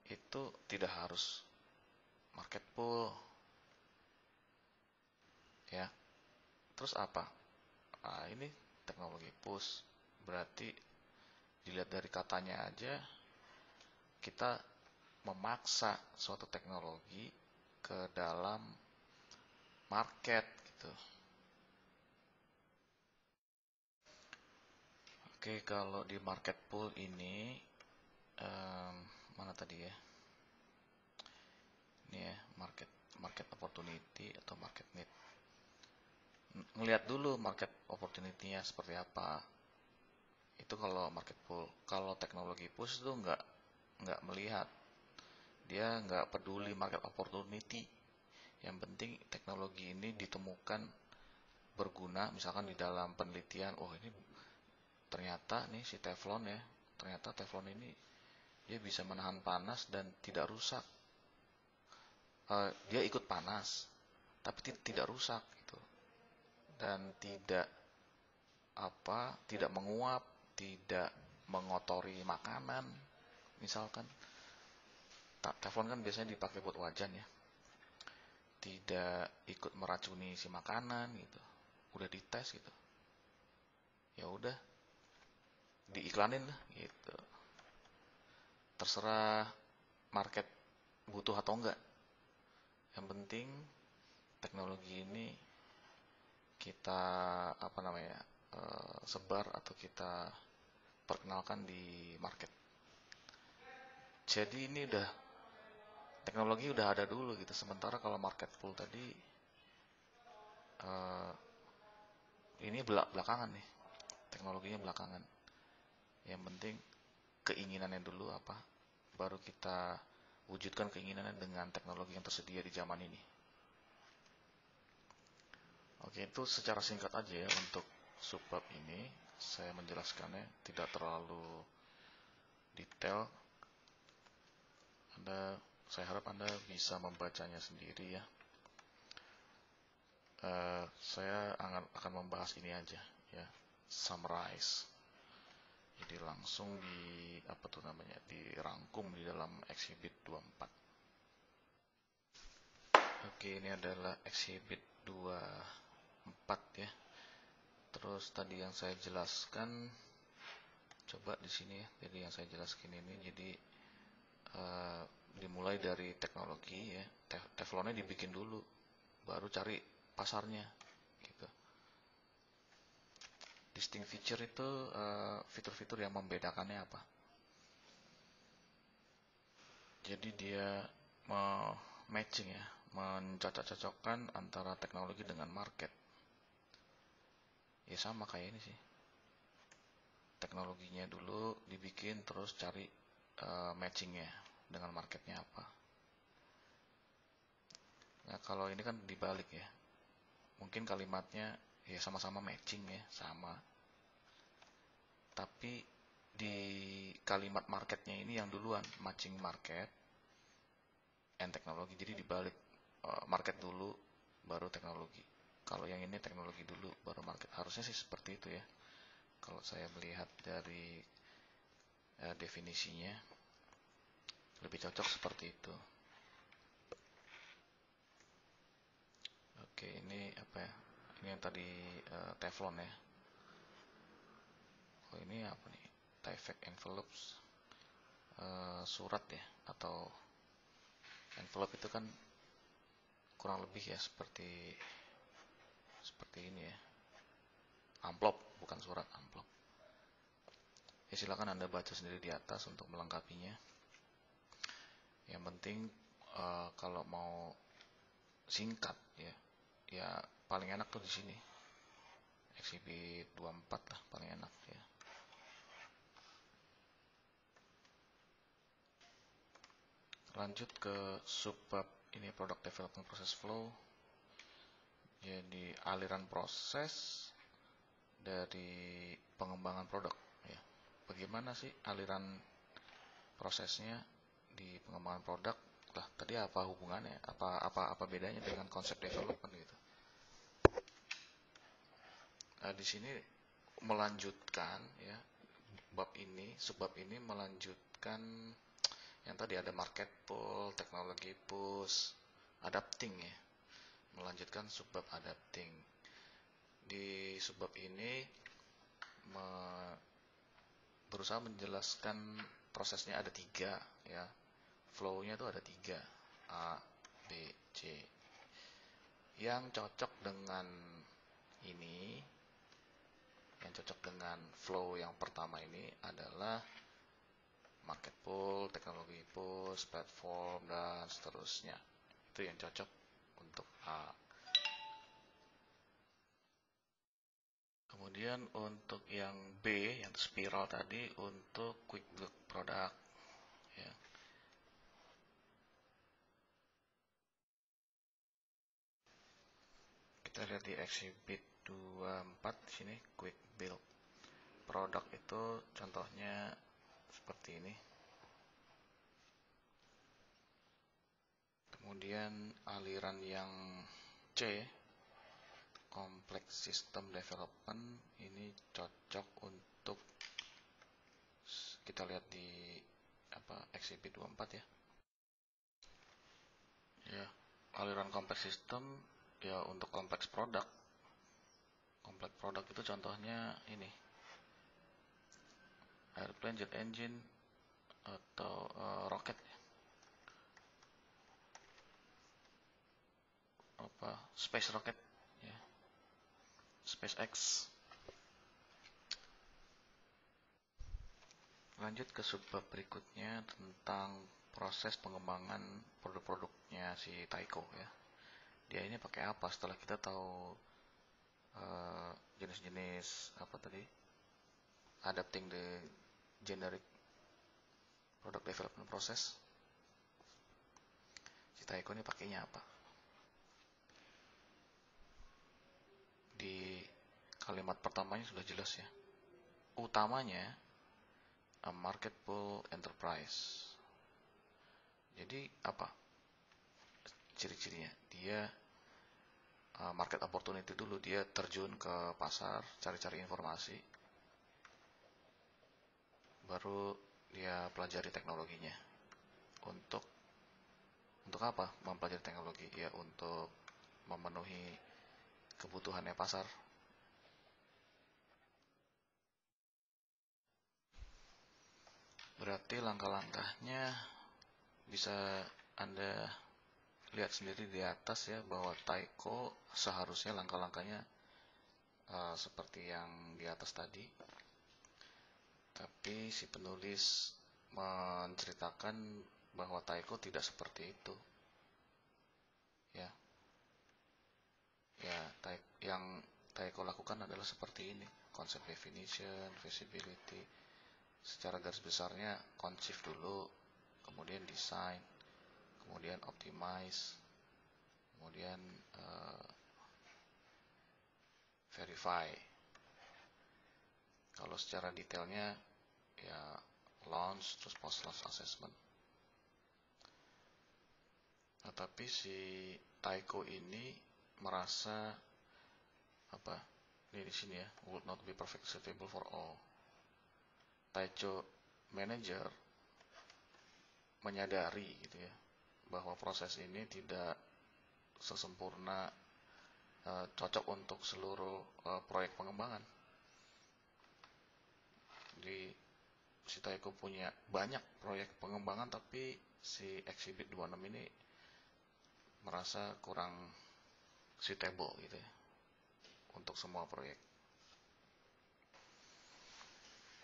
itu tidak harus market pull ya. Terus apa? Nah, ini teknologi push. Berarti dilihat dari katanya aja kita memaksa suatu teknologi ke dalam market gitu. Oke, kalau di market pull ini mana tadi ya? Ini ya, market opportunity atau market need. Ngelihat dulu market opportunity-nya seperti apa. Itu kalau market pull. Kalau teknologi push itu nggak melihat. Dia nggak peduli market opportunity. Yang penting teknologi ini ditemukan berguna, misalkan di dalam penelitian. Oh, ini ternyata nih si teflon ya, ternyata teflon ini dia bisa menahan panas dan tidak rusak. Dia ikut panas, tapi tidak rusak gitu. Dan tidak menguap, tidak mengotori makanan. Misalkan teflon kan biasanya dipakai buat wajan ya. Tidak ikut meracuni si makanan gitu. Udah dites gitu. Ya udah, diiklanin lah gitu. Terserah market butuh atau enggak. Yang penting teknologi ini kita sebar atau kita perkenalkan di market. Jadi ini teknologi udah ada dulu gitu. Sementara kalau market pull tadi ini belakangan nih, teknologinya belakangan. Yang penting keinginannya dulu apa, baru kita wujudkan keinginannya dengan teknologi yang tersedia di zaman ini. Oke, itu secara singkat aja ya untuk subbab ini. Saya menjelaskannya tidak terlalu detail. Saya harap Anda bisa membacanya sendiri ya. Saya akan membahas ini aja ya, summarize. Jadi langsung dirangkum di dalam exhibit 24. Oke, ini adalah exhibit 24 ya. Terus tadi yang saya jelaskan, coba di sini ya. Jadi yang saya jelaskan ini, jadi dimulai dari teknologi ya. Teflonnya dibikin dulu, baru cari pasarnya gitu. Distinct feature itu fitur-fitur yang membedakannya apa. Jadi dia matching ya, mencocok-cocokkan antara teknologi dengan market. Ya sama kayak ini sih. Teknologinya dulu dibikin, terus cari matchingnya dengan marketnya apa. Nah, kalau ini kan dibalik ya. Mungkin kalimatnya ya sama-sama matching ya, sama. Tapi di kalimat marketnya ini yang duluan, matching market and teknologi. Jadi dibalik, market dulu baru teknologi. Kalau yang ini teknologi dulu baru market. Harusnya sih seperti itu ya. Kalau saya melihat dari definisinya, lebih cocok seperti itu. Oke, ini apa ya? Ini yang tadi teflon ya. Oh, ini apa nih? Tyvek envelopes, surat ya, atau envelope itu kan kurang lebih ya seperti ini ya. Amplop, bukan surat, amplop. Ya silakan Anda baca sendiri di atas untuk melengkapinya. Yang penting kalau mau singkat ya paling enak tuh di sini. Exhibit 24 lah paling enak ya. Lanjut ke subbab ini, product development process flow. Jadi aliran proses dari pengembangan produk ya. Bagaimana sih aliran prosesnya di pengembangan produk? Lah, tadi apa hubungannya? Apa bedanya dengan konsep development gitu? Di sini melanjutkan ya, subbab ini melanjutkan yang tadi ada market pull, teknologi push, adapting ya. Melanjutkan subbab adapting. Di subbab ini berusaha menjelaskan prosesnya ada 3 ya. Flow-nya itu ada 3, A, B, C. Yang cocok dengan ini, yang cocok dengan flow yang pertama ini adalah market pull, teknologi push, platform, dan seterusnya. Itu yang cocok untuk A. Kemudian untuk yang B, yang spiral tadi, untuk quick build product ya. Kita lihat di exhibit 24 di sini, quick build product itu contohnya seperti ini. Kemudian aliran yang C, complex system development, ini cocok untuk kita lihat di exhibit 24 ya. Ya, aliran complex system ya untuk kompleks produk. Kompleks produk itu contohnya ini, airplane, jet engine, atau roket ya. Space rocket ya, SpaceX. Lanjut ke subbab berikutnya tentang proses pengembangan produk-produknya si Taiko ya. Dia ini pakai apa setelah kita tahu jenis-jenis adapting the generic product development process. Si Taiko ini pakainya apa? Di kalimat pertamanya sudah jelas ya. Utamanya a market pull enterprise. Jadi apa ciri-cirinya? Dia market opportunity dulu, dia terjun ke pasar, cari-cari informasi, baru dia pelajari teknologinya. Untuk apa mempelajari teknologi? Ya untuk memenuhi kebutuhannya pasar. Berarti langkah-langkahnya bisa Anda lihat sendiri di atas ya, bahwa Taiko seharusnya langkah-langkahnya seperti yang di atas tadi. Tapi si penulis menceritakan bahwa Taiko tidak seperti itu. Ya. Ya, yang Taiko lakukan adalah seperti ini. Konsep definition, feasibility. Secara garis besarnya conceive dulu, kemudian design, kemudian optimize, kemudian verify. Kalau secara detailnya ya launch terus post launch assessment. Nah, tapi si Taiko ini merasa ini di sini ya, would not be perfectly suitable for all. Taiko manager menyadari gitu ya, bahwa proses ini tidak sesempurna cocok untuk seluruh proyek pengembangan. Jadi si Taiko punya banyak proyek pengembangan, tapi si Exhibit 26 ini merasa kurang suitable gitu ya untuk semua proyek.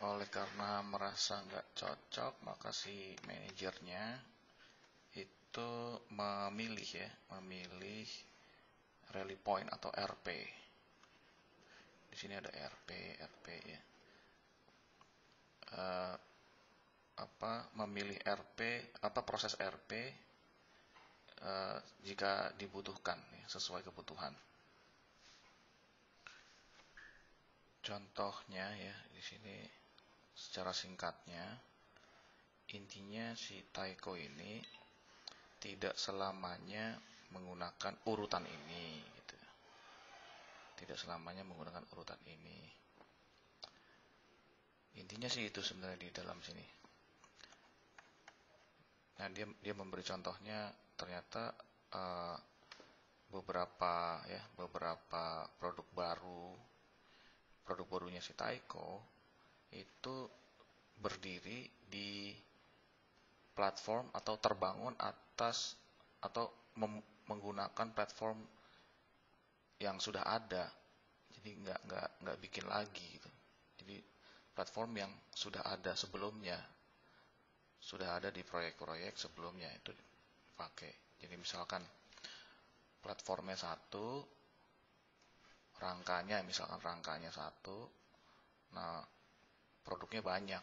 Oleh karena merasa nggak cocok, maka si manajernya itu memilih rally point atau RP. Di sini ada RP ya. Memilih RP, proses RP jika dibutuhkan ya, sesuai kebutuhan. Contohnya ya di sini secara singkatnya, intinya si Taiko ini tidak selamanya menggunakan urutan ini gitu. tidak selamanya menggunakan urutan ini. Intinya sih itu sebenarnya di dalam sini. Nah, dia memberi contohnya ternyata beberapa produk barunya si Taiko itu berdiri di platform atau terbangun atas atau menggunakan platform yang sudah ada. Jadi nggak bikin lagi gitu. Jadi platform yang sudah ada sebelumnya, sudah ada di proyek-proyek sebelumnya itu dipakai. Jadi misalkan platformnya satu, misalkan rangkanya satu, nah produknya banyak.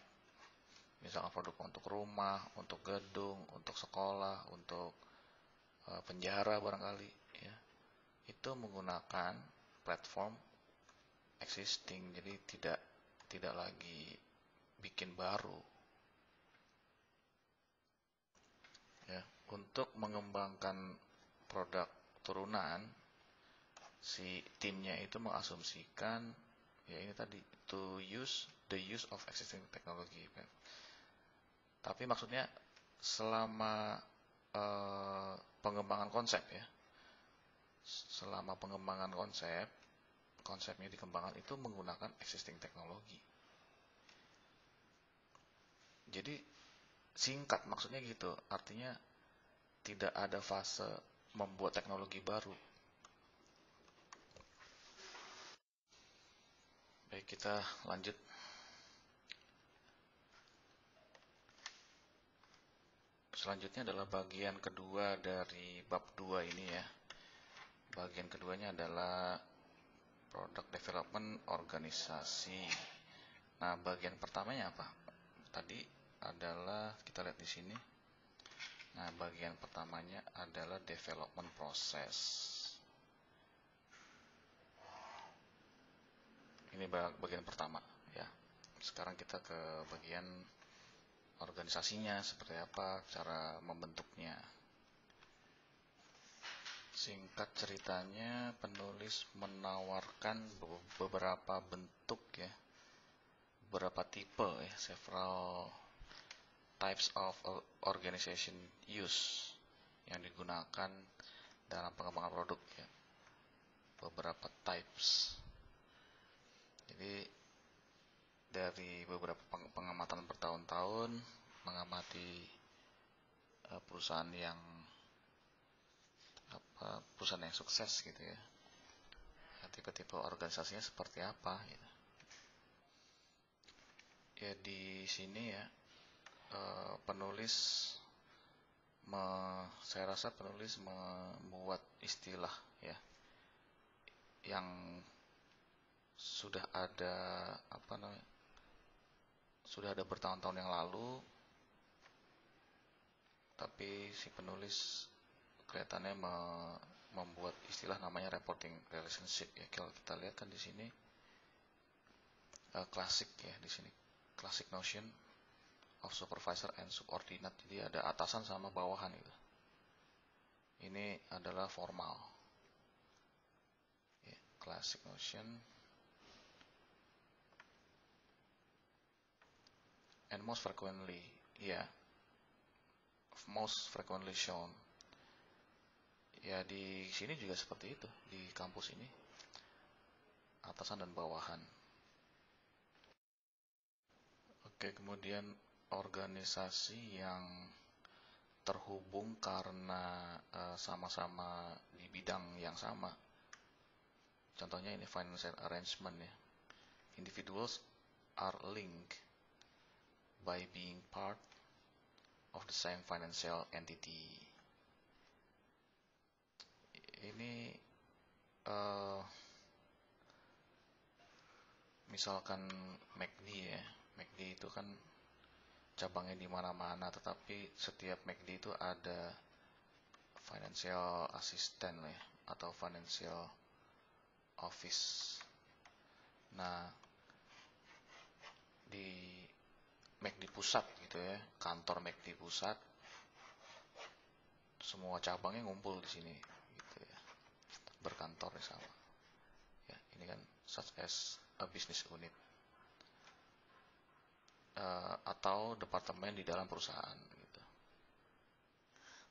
Misalkan produk untuk rumah, untuk gedung, untuk sekolah, untuk penjara barangkali, ya. Itu menggunakan platform existing, jadi tidak lagi bikin baru. Ya, untuk mengembangkan produk turunan, si timnya itu mengasumsikan ya ini tadi the use of existing technology. Tapi maksudnya selama pengembangan konsep ya, selama pengembangan konsepnya dikembangkan itu menggunakan existing teknologi. Jadi singkat maksudnya gitu, artinya tidak ada fase membuat teknologi baru. Baik, kita lanjut. Selanjutnya adalah bagian kedua dari bab 2 ini ya. Bagian keduanya adalah product development organisasi. Nah, bagian pertamanya apa? Tadi adalah kita lihat di sini. Nah, bagian pertamanya adalah development process. Ini bagian pertama ya. Sekarang kita ke bagian organisasinya, seperti apa cara membentuknya. Singkat ceritanya, penulis menawarkan beberapa bentuk ya, beberapa tipe ya, several types of organization use yang digunakan dalam pengembangan produk ya. Beberapa types. Jadi dari beberapa pengamatan bertahun-tahun mengamati perusahaan yang sukses gitu ya. Tipe-tipe organisasinya seperti apa gitu. Ya di sini ya saya rasa penulis membuat istilah ya yang sudah ada bertahun-tahun yang lalu, tapi si penulis kelihatannya membuat istilah namanya reporting relationship ya. Kalau kita lihat kan di sini klasik ya, di sini classic notion of supervisor and subordinate. Jadi ada atasan sama bawahan itu. Ini adalah formal. Ya, classic notion. And most frequently shown. Ya di sini juga seperti itu di kampus ini. Atasan dan bawahan. Oke, kemudian organisasi yang terhubung karena sama-sama di bidang yang sama. Contohnya ini financial arrangement ya. Individuals are linked by being part of the same financial entity. Ini misalkan McD ya. McD itu kan cabangnya di mana-mana, tetapi setiap McD itu ada financial assistant ya, atau financial office. Nah, di McD pusat gitu ya, kantor McD pusat, semua cabangnya ngumpul di sini gitu ya, berkantor sama. Ya, ini kan, such as a business unit atau departemen di dalam perusahaan gitu.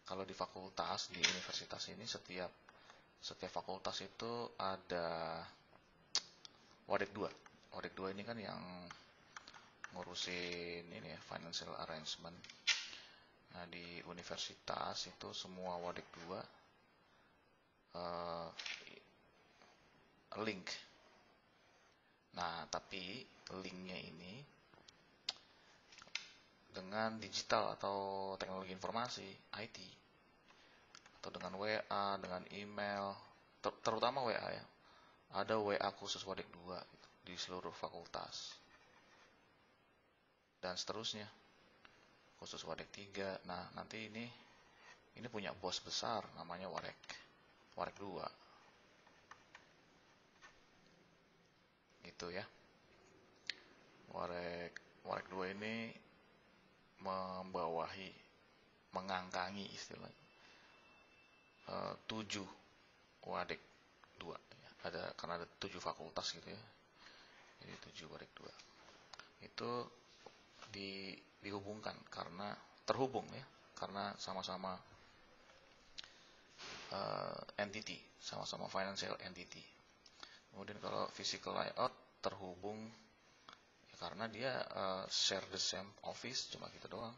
Kalau di fakultas, di universitas ini setiap fakultas itu ada Wadek 2. Wadek 2 ini kan yang ngurusin ini ya, financial arrangement. Nah, di universitas itu semua Wadek 2 link. Nah, tapi linknya ini dengan digital atau teknologi informasi, IT, atau dengan WA, dengan email, terutama WA ya. Ada WA khusus Wadek 2 gitu, di seluruh fakultas. Dan seterusnya, khusus Wadek 3. Nah, nanti ini punya bos besar namanya Wadek 2. Gitu ya. Wadek 2 ini membawahi, mengangkangi istilahnya 7 Wadek 2 ya. Karena ada 7 fakultas gitu ya, jadi 7 Wadek 2 itu dihubungkan, karena terhubung ya, karena sama-sama entity, sama-sama financial entity. Kemudian kalau physical layout terhubung ya, karena dia share the same office, cuma gitu doang.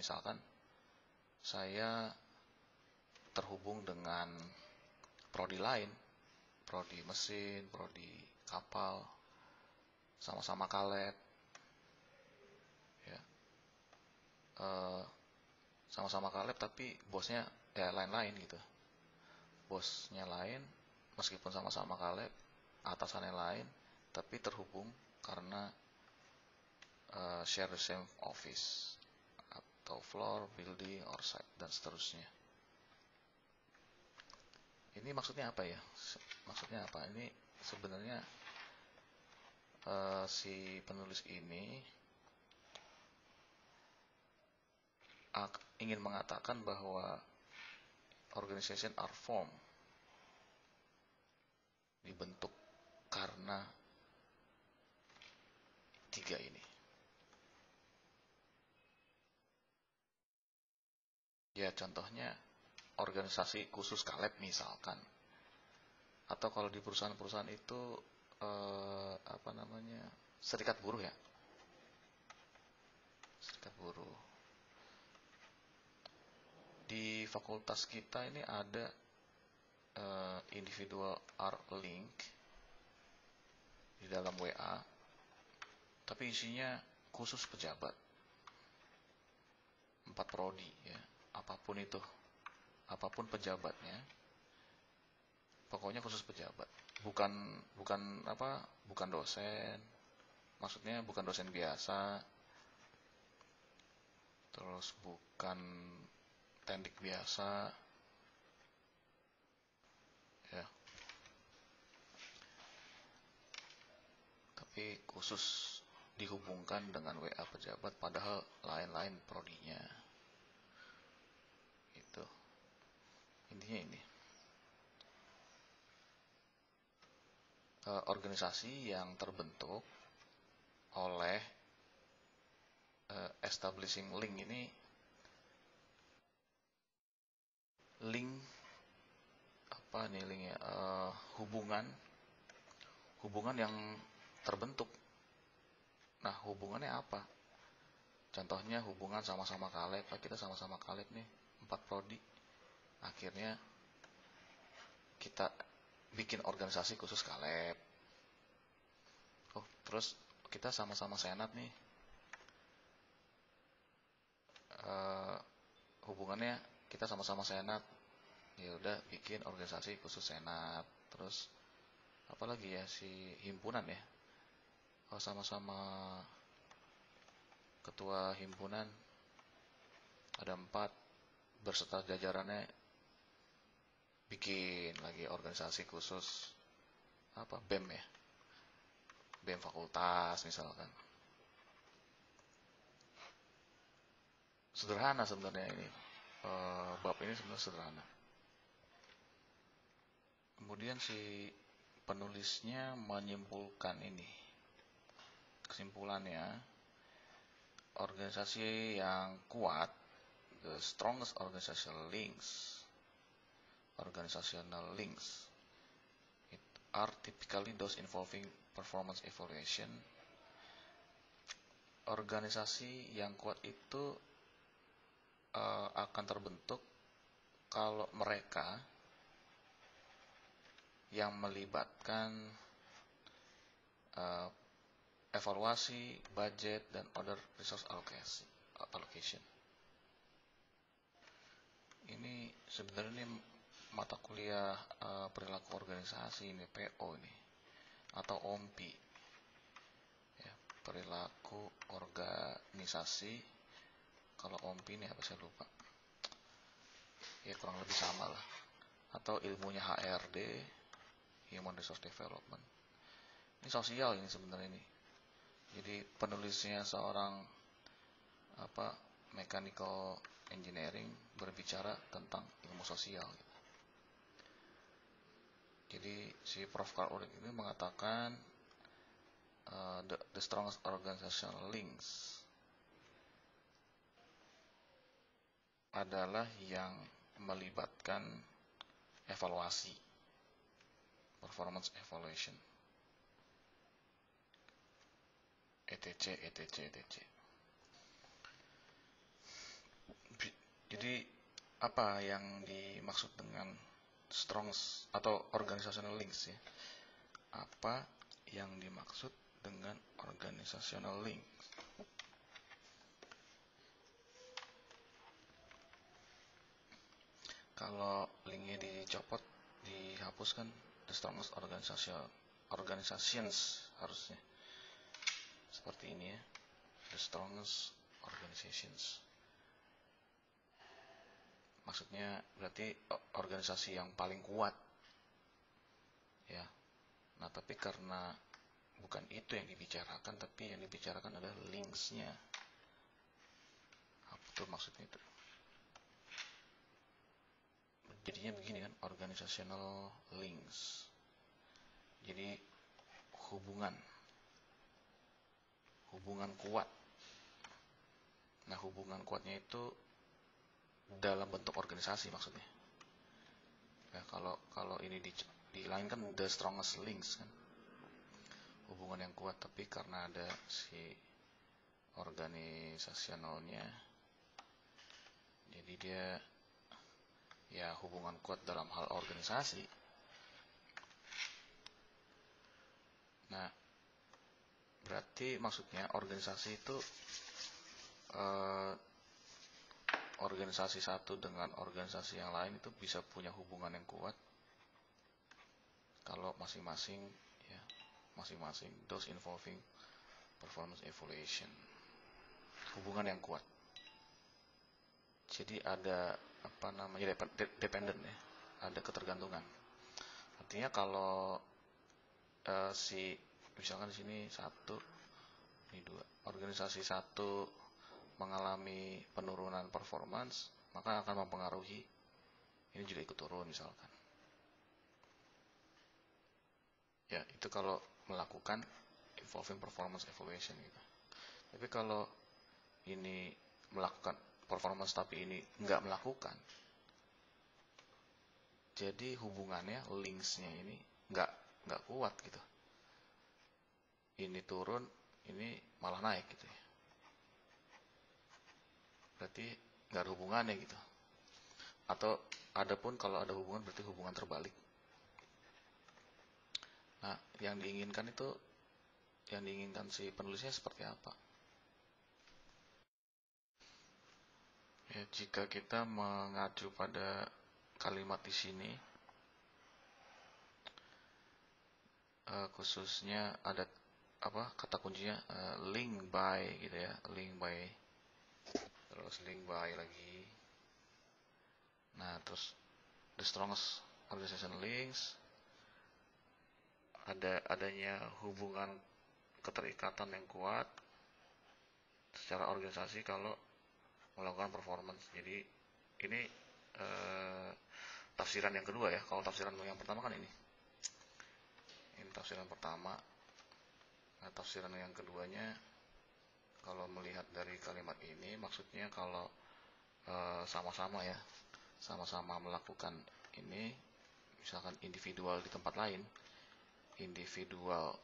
Misalkan saya terhubung dengan prodi lain, prodi mesin, prodi kapal, sama-sama kaleb ya, sama-sama kaleb tapi bosnya ya lain-lain gitu. Bosnya lain, meskipun sama-sama kaleb, atasannya lain, tapi terhubung karena share the same office atau floor, building, or site, dan seterusnya. Ini maksudnya apa ya? Maksudnya apa? Ini sebenarnya si penulis ini ingin mengatakan bahwa organization are formed, dibentuk karena 3 ini. Ya, contohnya organisasi khusus kaleb misalkan, atau kalau di perusahaan-perusahaan itu serikat buruh ya, serikat buruh. Di fakultas kita ini ada individual are link di dalam WA, tapi isinya khusus pejabat, 4 prodi ya, apapun itu, apapun pejabatnya, pokoknya khusus pejabat, bukan dosen, maksudnya bukan dosen biasa, terus bukan tendik biasa ya, tapi khusus dihubungkan dengan WA pejabat, padahal lain-lain prodinya. Itu intinya ini. Organisasi yang terbentuk oleh establishing link ini, link apa nih linknya, hubungan yang terbentuk. Nah, hubungannya apa? Contohnya hubungan sama-sama kaleb, kita sama-sama kaleb nih, 4 prodi, akhirnya kita bikin organisasi khusus kaleb. Oh, terus kita sama-sama senat nih, hubungannya kita sama-sama senat, ya udah bikin organisasi khusus senat. Terus apalagi ya, si himpunan ya, oh sama-sama ketua himpunan, ada 4 berserta jajarannya, bikin lagi organisasi khusus BEM ya, BEM fakultas misalkan. Sederhana sebenarnya ini, bab ini sebenarnya sederhana. Kemudian si penulisnya menyimpulkan ini. Kesimpulannya, organisasi yang kuat, the strongest organizational links are typically those involving performance evaluation. Organisasi yang kuat itu akan terbentuk kalau mereka yang melibatkan evaluasi, budget, dan other resource allocation. Ini sebenarnya mata kuliah perilaku organisasi ini, PO ini, atau OMPI, ya, perilaku organisasi. Kalau OMPI ini apa saya lupa, ya kurang lebih sama lah, atau ilmunya HRD, Human Resource Development. Ini sosial ini sebenarnya ini. Jadi penulisnya seorang mechanical engineering berbicara tentang ilmu sosial. Jadi si Prof. Carl Ulrich ini mengatakan the strongest organizational links adalah yang melibatkan evaluasi, performance evaluation, etc. Jadi apa yang dimaksud dengan strongest atau organizational links ya? Apa yang dimaksud dengan organizational links? Kalau linknya dicopot, dihapuskan, the strongest organizations harusnya seperti ini ya, the strongest organizations. Maksudnya berarti organisasi yang paling kuat ya. Nah tapi karena bukan itu yang dibicarakan, tapi yang dibicarakan adalah linksnya. Apa tuh maksudnya itu? Jadinya begini kan, organizational links. Jadi hubungan kuat. Nah hubungan kuatnya itu dalam bentuk organisasi maksudnya. Ya, kalau ini di lain kan the strongest links kan, hubungan yang kuat, tapi karena ada si organisasionalnya, jadi dia ya hubungan kuat dalam hal organisasi. Nah berarti maksudnya organisasi itu organisasi satu dengan organisasi yang lain itu bisa punya hubungan yang kuat kalau masing-masing those involving performance evaluation, hubungan yang kuat. Jadi ada dependent ya, ada ketergantungan. Artinya kalau misalkan di sini satu, ini dua, organisasi satu mengalami penurunan performance, maka akan mempengaruhi ini juga ikut turun misalkan. Ya, itu kalau melakukan involving performance evaluation gitu. Tapi kalau ini melakukan performance tapi ini nggak melakukan, jadi hubungannya, linksnya ini nggak kuat gitu. Ini turun, ini malah naik gitu ya. Berarti nggak ada hubungannya gitu. Atau adapun kalau ada hubungan berarti hubungan terbalik. Nah, yang diinginkan si penulisnya seperti apa? Ya, jika kita mengacu pada kalimat di sini, khususnya ada kata kuncinya link by gitu ya, link by, terus link by lagi. Nah, terus the strongest organization links, adanya hubungan keterikatan yang kuat secara organisasi kalau melakukan performance. Jadi ini tafsiran yang kedua ya. Kalau tafsiran yang pertama kan ini tafsiran pertama. Nah, tafsiran yang keduanya, kalau melihat dari kalimat ini, maksudnya kalau sama-sama ya, sama-sama melakukan ini, misalkan individual di tempat lain, individual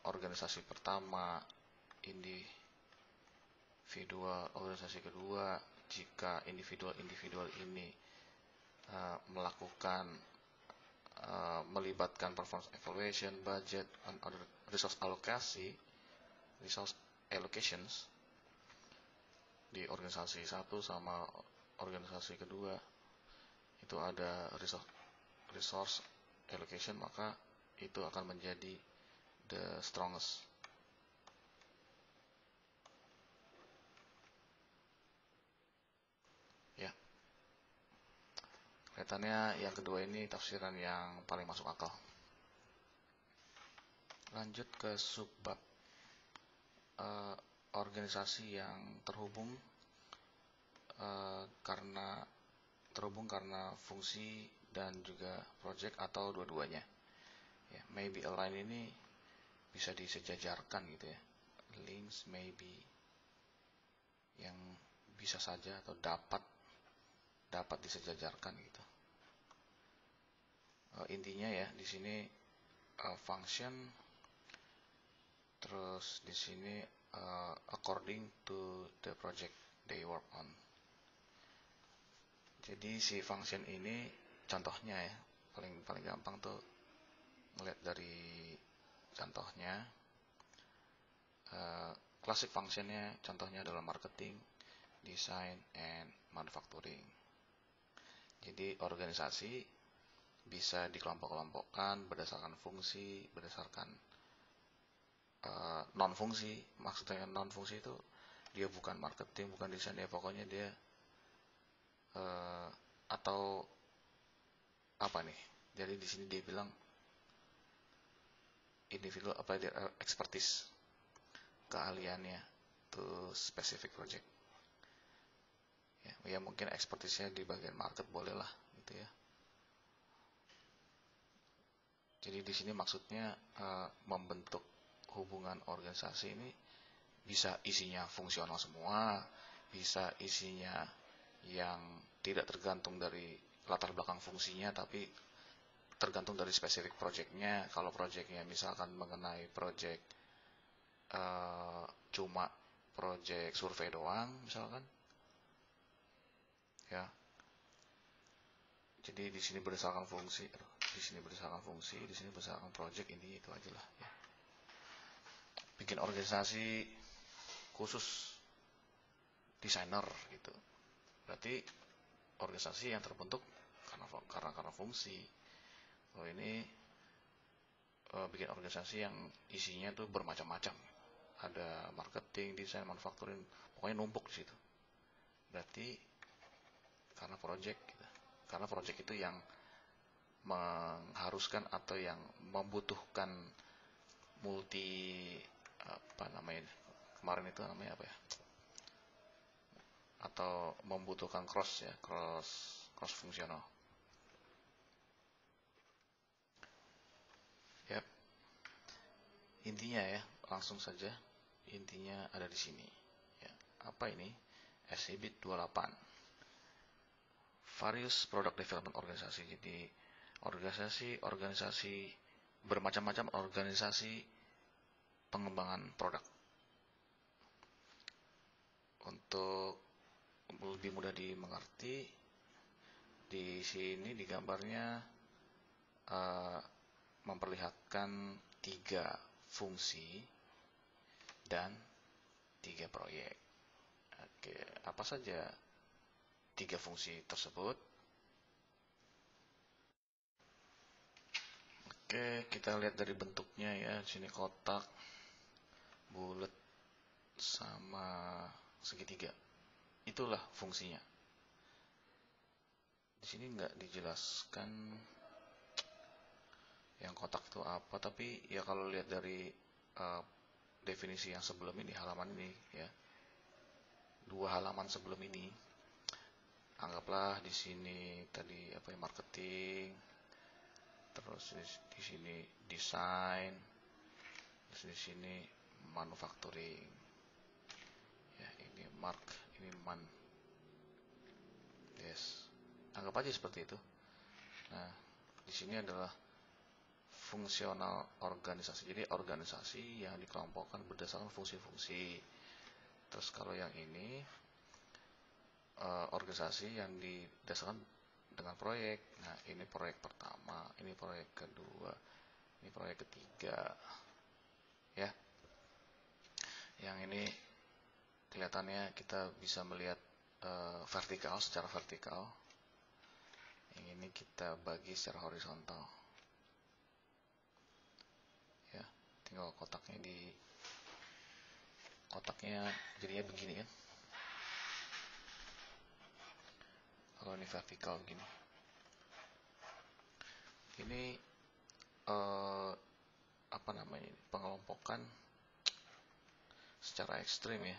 organisasi pertama, individual organisasi kedua, jika individual ini melakukan melibatkan performance evaluation, budget, and other resource allocations di organisasi satu sama organisasi kedua, itu ada resource allocation, maka itu akan menjadi the strongest. Ya, kelihatannya yang kedua ini tafsiran yang paling masuk akal. Lanjut ke subbab, organisasi yang terhubung karena fungsi dan juga project atau dua-duanya. Ya, maybe align ini bisa disejajarkan gitu ya. Links maybe yang bisa saja atau dapat disejajarkan gitu. Intinya ya di sini function, terus di sini according to the project they work on. Jadi si function ini contohnya ya, paling gampang tuh ngeliat dari contohnya. Classic functionnya contohnya adalah marketing, design, and manufacturing. Jadi organisasi bisa dikelompok-kelompokkan berdasarkan fungsi, berdasarkan non-fungsi. Maksudnya non-fungsi itu dia bukan marketing, bukan desain, ya pokoknya dia atau apa nih? Jadi di sini dia bilang individual apa dia expertise, keahliannya to specific project. Ya mungkin expertise-nya di bagian market boleh lah gitu ya. Jadi di sini maksudnya membentuk hubungan organisasi ini bisa isinya fungsional semua, bisa isinya yang tidak tergantung dari latar belakang fungsinya, tapi tergantung dari spesifik projectnya. Kalau projectnya misalkan mengenai project cuma project survei doang misalkan, ya. Jadi di sini berdasarkan fungsi, di sini berdasarkan project, ini itu aja lah. Ya. Bikin organisasi khusus desainer gitu, berarti organisasi yang terbentuk karena fungsi. Kalau ini bikin organisasi yang isinya tuh bermacam-macam, ada marketing, desain, manufacturing, pokoknya numpuk di situ. Berarti karena project gitu. Karena project itu yang mengharuskan atau yang membutuhkan multi apa namanya kemarin itu namanya apa ya, atau membutuhkan cross fungsional. Yap. Intinya ya, langsung saja intinya ada di sini ya. Apa ini? Exhibit 28, various product development organisasi. Jadi organisasi bermacam-macam organisasi pengembangan produk. Untuk lebih mudah dimengerti, di sini di gambarnya memperlihatkan 3 fungsi dan 3 proyek. Oke, apa saja 3 fungsi tersebut? Oke, kita lihat dari bentuknya ya. Di sini kotak, bulat, sama segitiga. Itulah fungsinya. Di sini nggak dijelaskan yang kotak itu apa, tapi ya kalau lihat dari definisi yang sebelum ini, halaman ini ya, 2 halaman sebelum ini, anggaplah di sini tadi apa ya, marketing, terus di sini desain, terus di sini manufacturing. Ya, ini mark, ini man. Yes. Anggap aja seperti itu. Nah, di sini adalah fungsional organisasi. Jadi organisasi yang dikelompokkan berdasarkan fungsi-fungsi. Terus kalau yang ini organisasi yang didasarkan dengan proyek. Nah, ini proyek pertama, ini proyek kedua, ini proyek ketiga. Ya. Yang ini kelihatannya kita bisa melihat vertikal, secara vertikal. Yang ini kita bagi secara horizontal. Ya, tinggal kotaknya jadinya begini kan. Kalau ini vertikal gini. Ini pengelompokan secara ekstrim ya.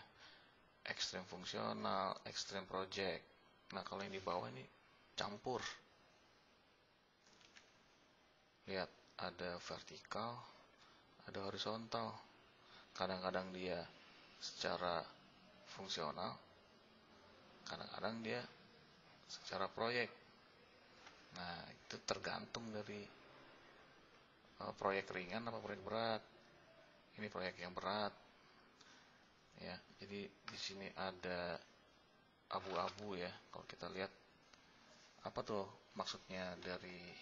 Ekstrim fungsional, ekstrim project. Nah, kalau yang di bawah ini campur. Lihat, ada vertikal, ada horizontal. Kadang-kadang dia secara fungsional, kadang-kadang dia secara proyek. Nah, itu tergantung dari proyek ringan apa proyek berat. Ini proyek yang berat. Ya, jadi di sini ada abu-abu ya. Kalau kita lihat apa tuh maksudnya dari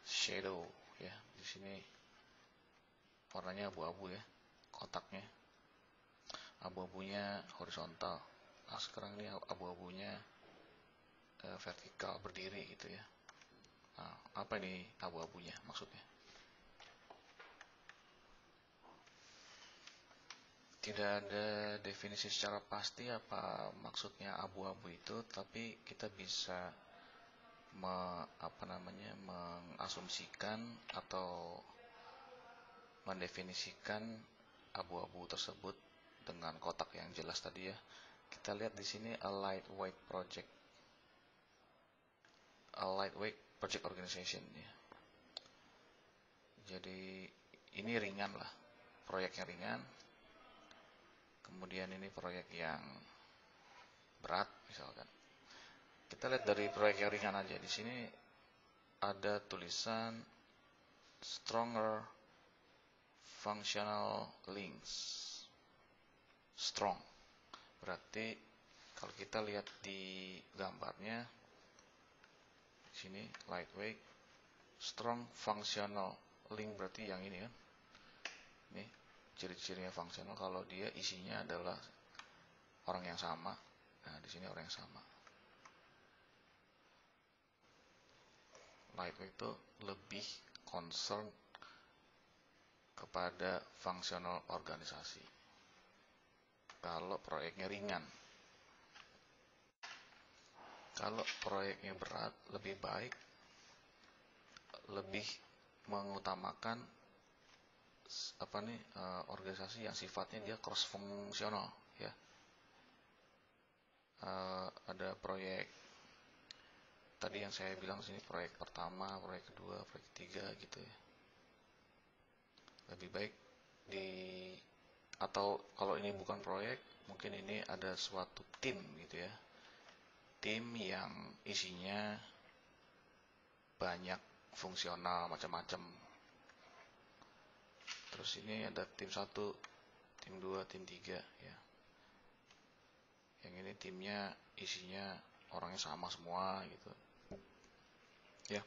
shadow ya. Di sini warnanya abu-abu ya, kotaknya. Abu-abunya horizontal. Nah, sekarang ini abu-abunya vertikal berdiri gitu ya. Nah, apa ini abu-abunya maksudnya? Tidak ada definisi secara pasti apa maksudnya abu-abu itu, tapi kita bisa mengasumsikan atau mendefinisikan abu-abu tersebut dengan kotak yang jelas tadi ya. Kita lihat di sini a lightweight project organization ya. Jadi ini ringan lah, proyeknya ringan. Kemudian ini proyek yang berat misalkan. Kita lihat dari proyek yang ringan aja. Di sini ada tulisan stronger functional links. Strong. Berarti kalau kita lihat di gambarnya di sini lightweight, strong functional link berarti yang ini kan. Ini ciri-cirinya fungsional kalau dia isinya adalah orang yang sama. Nah, di sini orang yang sama. Lightweight itu lebih concern kepada fungsional organisasi. Kalau proyeknya ringan. Kalau proyeknya berat, lebih baik lebih mengutamakan organisasi yang sifatnya dia cross fungsional ya. Ada proyek tadi yang saya bilang sini, proyek pertama, proyek kedua, proyek ketiga gitu ya. Lebih baik atau kalau ini bukan proyek, mungkin ini ada suatu tim gitu ya. Tim yang isinya banyak fungsional macam-macam. Terus ini ada tim 1, tim 2, tim 3 ya. Yang ini timnya isinya orangnya sama semua gitu. Ya.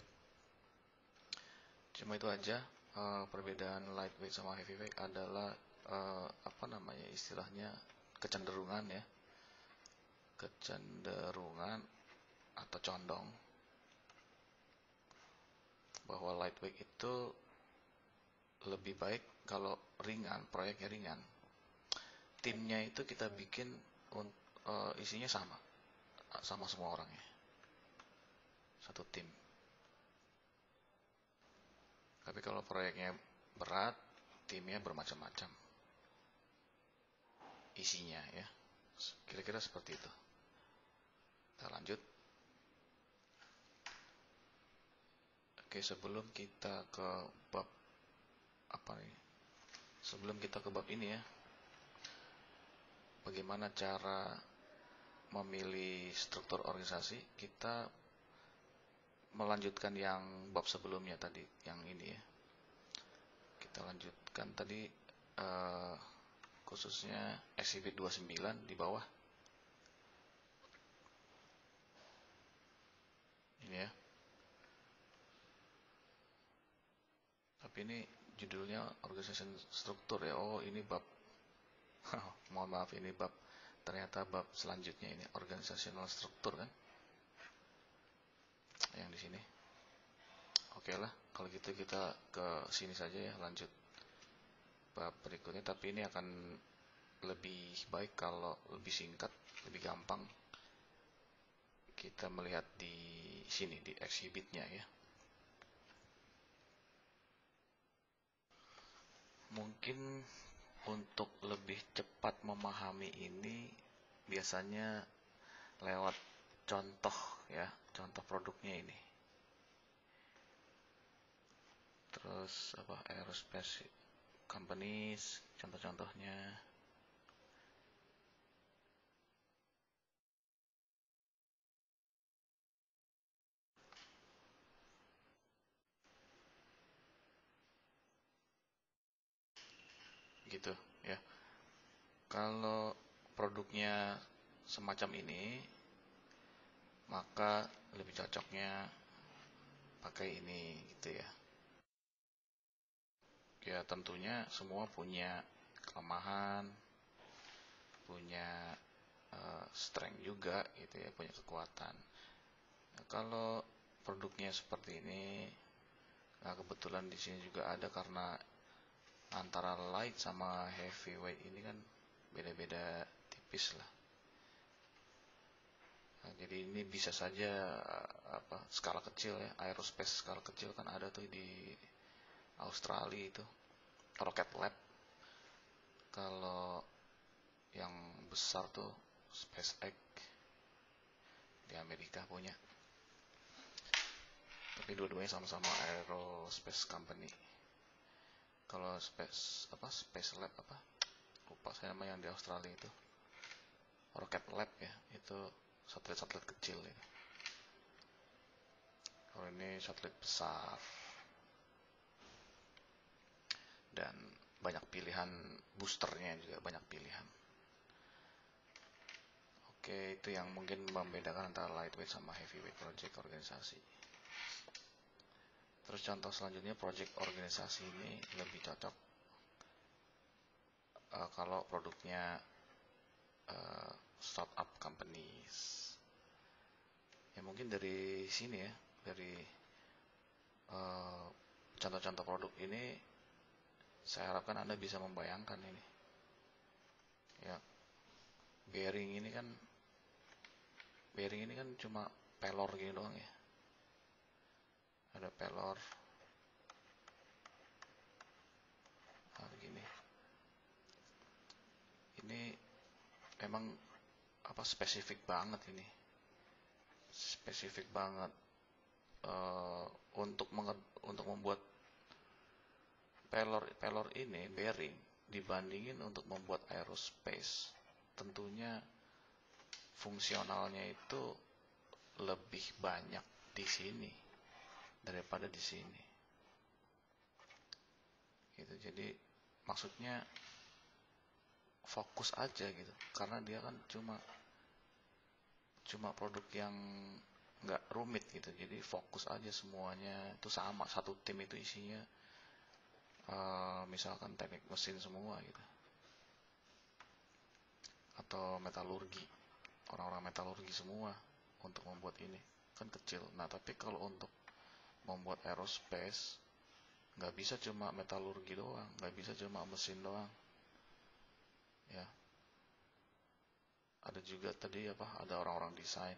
Cuma itu aja perbedaan lightweight sama heavyweight adalah istilahnya kecenderungan ya. Kecenderungan atau condong bahwa lightweight itu lebih baik kalau ringan, proyeknya ringan. Timnya itu kita bikin isinya sama semua orangnya. Satu tim. Tapi kalau proyeknya berat, timnya bermacam-macam isinya ya. Kira-kira seperti itu. Kita lanjut. Oke, sebelum kita ke bab apa nih? Sebelum kita ke bab ini ya, bagaimana cara memilih struktur organisasi, kita melanjutkan yang bab sebelumnya tadi, yang ini ya. Kita lanjutkan tadi khususnya exhibit 29 di bawah. Ini ya. Tapi ini judulnya organization struktur ya. Oh, ini bab. Mohon maaf, ini bab. Ternyata bab selanjutnya ini organizational struktur kan. Yang di sini. Oke lah, kalau gitu kita ke sini saja ya, lanjut bab berikutnya. Tapi ini akan lebih baik kalau lebih singkat, lebih gampang kita melihat di sini, di exhibitnya ya. Mungkin untuk lebih cepat memahami ini biasanya lewat contoh ya, contoh produknya ini. Terus apa, aerospace companies, contoh-contohnya. Gitu ya. Kalau produknya semacam ini, maka lebih cocoknya pakai ini gitu ya. Ya tentunya semua punya kelemahan, punya strength juga gitu ya, punya kekuatan. Nah, kalau produknya seperti ini, nah kebetulan di sini juga ada karena antara light sama heavyweight ini kan beda-beda tipis lah. Nah, jadi ini bisa saja apa, skala kecil ya, aerospace skala kecil kan ada tuh di Australia itu, Rocket Lab. Kalau yang besar tuh SpaceX di Amerika punya. Tapi dua-duanya sama-sama aerospace company. Kalau Space Lab apa? Lupa saya nama yang di Australia itu. Rocket Lab ya, itu satelit-satelit kecil ya. Kalau ini satelit besar. Dan banyak pilihan boosternya juga banyak pilihan. Oke, itu yang mungkin membedakan antara lightweight sama heavyweight project organisasi. Terus contoh selanjutnya project organisasi ini lebih cocok kalau produknya startup companies. Ya mungkin dari sini ya, dari contoh-contoh produk ini saya harapkan Anda bisa membayangkan ini. Ya, bearing ini kan cuma pelor gini doang ya. Ada pelor gini. Ini memang apa, spesifik banget ini. Spesifik banget untuk membuat pelor ini bearing dibandingin untuk membuat aerospace. Tentunya fungsionalnya itu lebih banyak di sini daripada di sini. Gitu. Jadi maksudnya fokus aja gitu. Karena dia kan cuma produk yang nggak rumit gitu. Jadi fokus aja semuanya itu sama. Satu tim itu isinya misalkan teknik mesin semua gitu. Atau metalurgi. Orang-orang metalurgi semua untuk membuat ini. Kan kecil. Nah, tapi kalau untuk membuat aerospace nggak bisa cuma metalurgi doang, nggak bisa cuma mesin doang ya, ada juga tadi apa, ada orang-orang desain.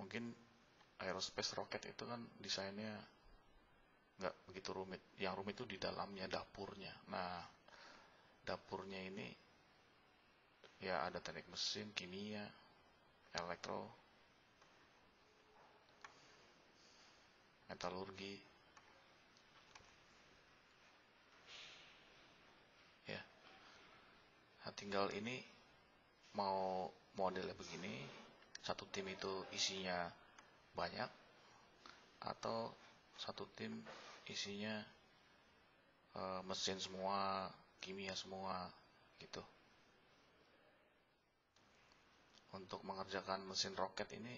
Mungkin aerospace roket itu kan desainnya nggak begitu rumit, yang rumit itu di dalamnya, dapurnya. Nah, dapurnya ini ya ada teknik mesin, kimia, elektro, metalurgi, ya. Nah, tinggal ini mau modelnya begini, satu tim itu isinya banyak, atau satu tim isinya mesin semua, kimia semua, gitu. Untuk mengerjakan mesin roket ini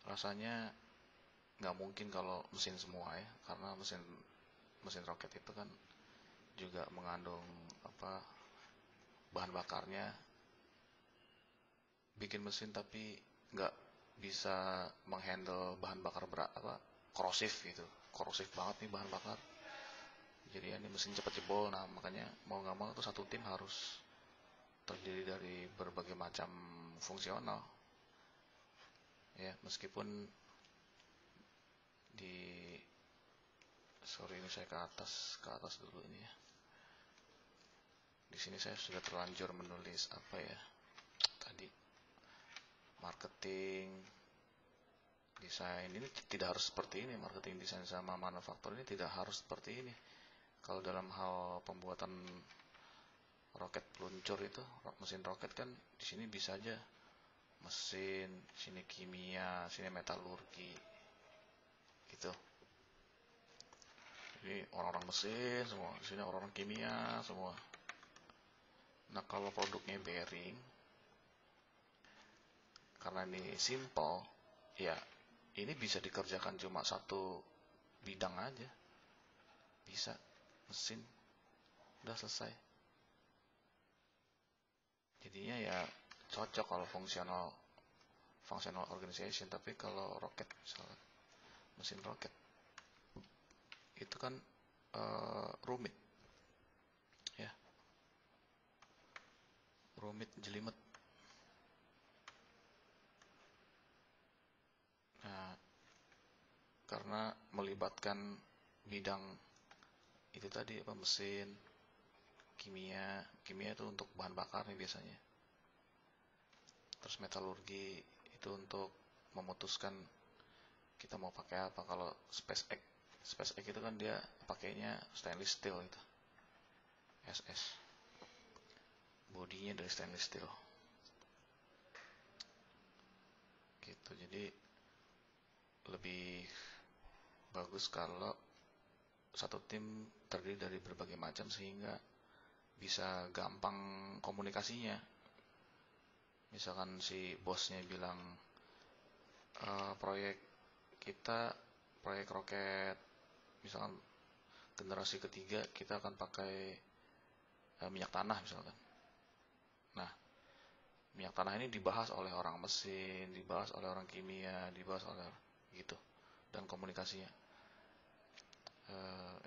rasanya nggak mungkin kalau mesin semua ya, karena mesin roket itu kan juga mengandung bahan bakarnya. Bikin mesin tapi nggak bisa menghandle bahan bakar korosif gitu, korosif banget nih bahan bakar. Jadi ini mesin cepat jebol. Nah makanya mau nggak mau tuh satu tim harus terdiri dari berbagai macam fungsional ya, meskipun di ini saya ke atas dulu ini ya. Di sini saya sudah terlanjur menulis tadi marketing, desain. Ini tidak harus seperti ini, marketing, desain sama manufaktur ini tidak harus seperti ini. Kalau dalam hal pembuatan roket peluncur itu, mesin roket kan di sini bisa aja mesin, sini kimia, sini metalurgi, gitu. Ini orang-orang mesin semua, di sini orang-orang kimia semua. Nah kalau produknya bearing, karena ini simple, ya ini bisa dikerjakan cuma satu bidang aja, bisa mesin, udah selesai. Jadinya ya cocok kalau functional organization. Tapi kalau roket misalnya, mesin roket itu kan rumit ya, rumit jelimet. Nah karena melibatkan bidang itu tadi mesin, kimia itu untuk bahan bakar nih biasanya. Terus metalurgi itu untuk memutuskan kita mau pakai apa. Kalau SpaceX itu kan dia pakainya stainless steel itu, SS, bodinya dari stainless steel gitu. Jadi lebih bagus kalau satu tim terdiri dari berbagai macam sehingga bisa gampang komunikasinya. Misalkan si bosnya bilang proyek kita proyek roket misalkan generasi ketiga, kita akan pakai minyak tanah misalkan. Nah minyak tanah ini dibahas oleh orang mesin, dibahas oleh orang kimia, dibahas oleh gitu, dan komunikasinya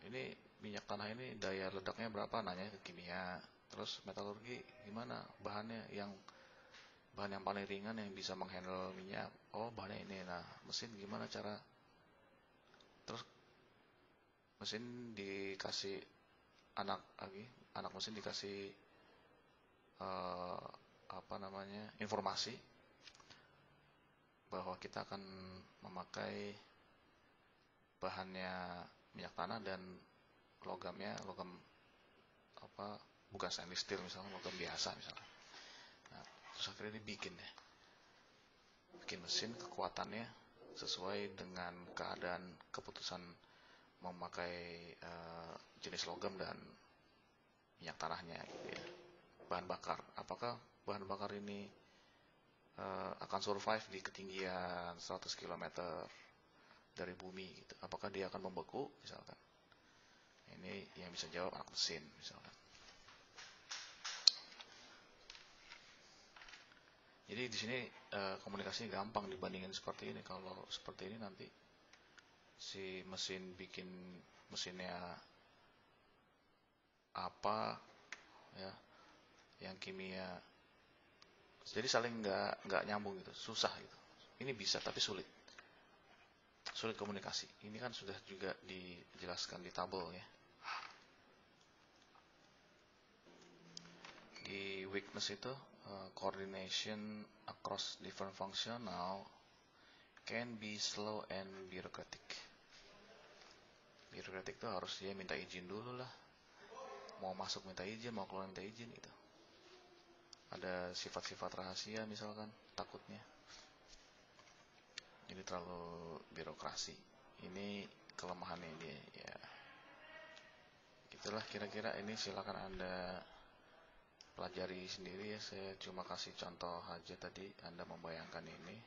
ini minyak tanah ini daya ledaknya berapa, nanya ke kimia. Terus metalurgi gimana bahan yang paling ringan yang bisa menghandle minyak, oh bahannya ini. Nah mesin gimana cara, terus mesin dikasih anak mesin dikasih informasi bahwa kita akan memakai bahannya minyak tanah dan logam bukan stainless steel misalnya, logam biasa misalnya. Nah, terus akhirnya dibikin mesin kekuatannya sesuai dengan keadaan keputusan memakai jenis logam dan minyak tanahnya gitu ya. Bahan bakar, apakah bahan bakar ini akan survive di ketinggian 100 km dari bumi gitu. Apakah dia akan membeku misalkan. Ini yang bisa jawab anak mesin misalkan. Jadi di sini komunikasinya gampang dibandingin seperti ini. Kalau seperti ini nanti si mesin bikin mesinnya apa ya, yang kimia, jadi saling nggak nyambung gitu, susah gitu. Ini bisa tapi sulit komunikasi. Ini kan sudah juga dijelaskan di tabel ya. Di weakness itu coordination across different functional can be slow and bureaucratic. Bureaucratic tuh harus dia minta izin dulu lah, mau masuk minta izin, mau keluar minta izin gitu. Ada sifat-sifat rahasia misalkan, takutnya. Jadi terlalu birokrasi. Ini kelemahannya dia ya. Itulah kira-kira, ini silakan Anda pelajari sendiri ya. Saya cuma kasih contoh aja tadi, Anda membayangkan ini.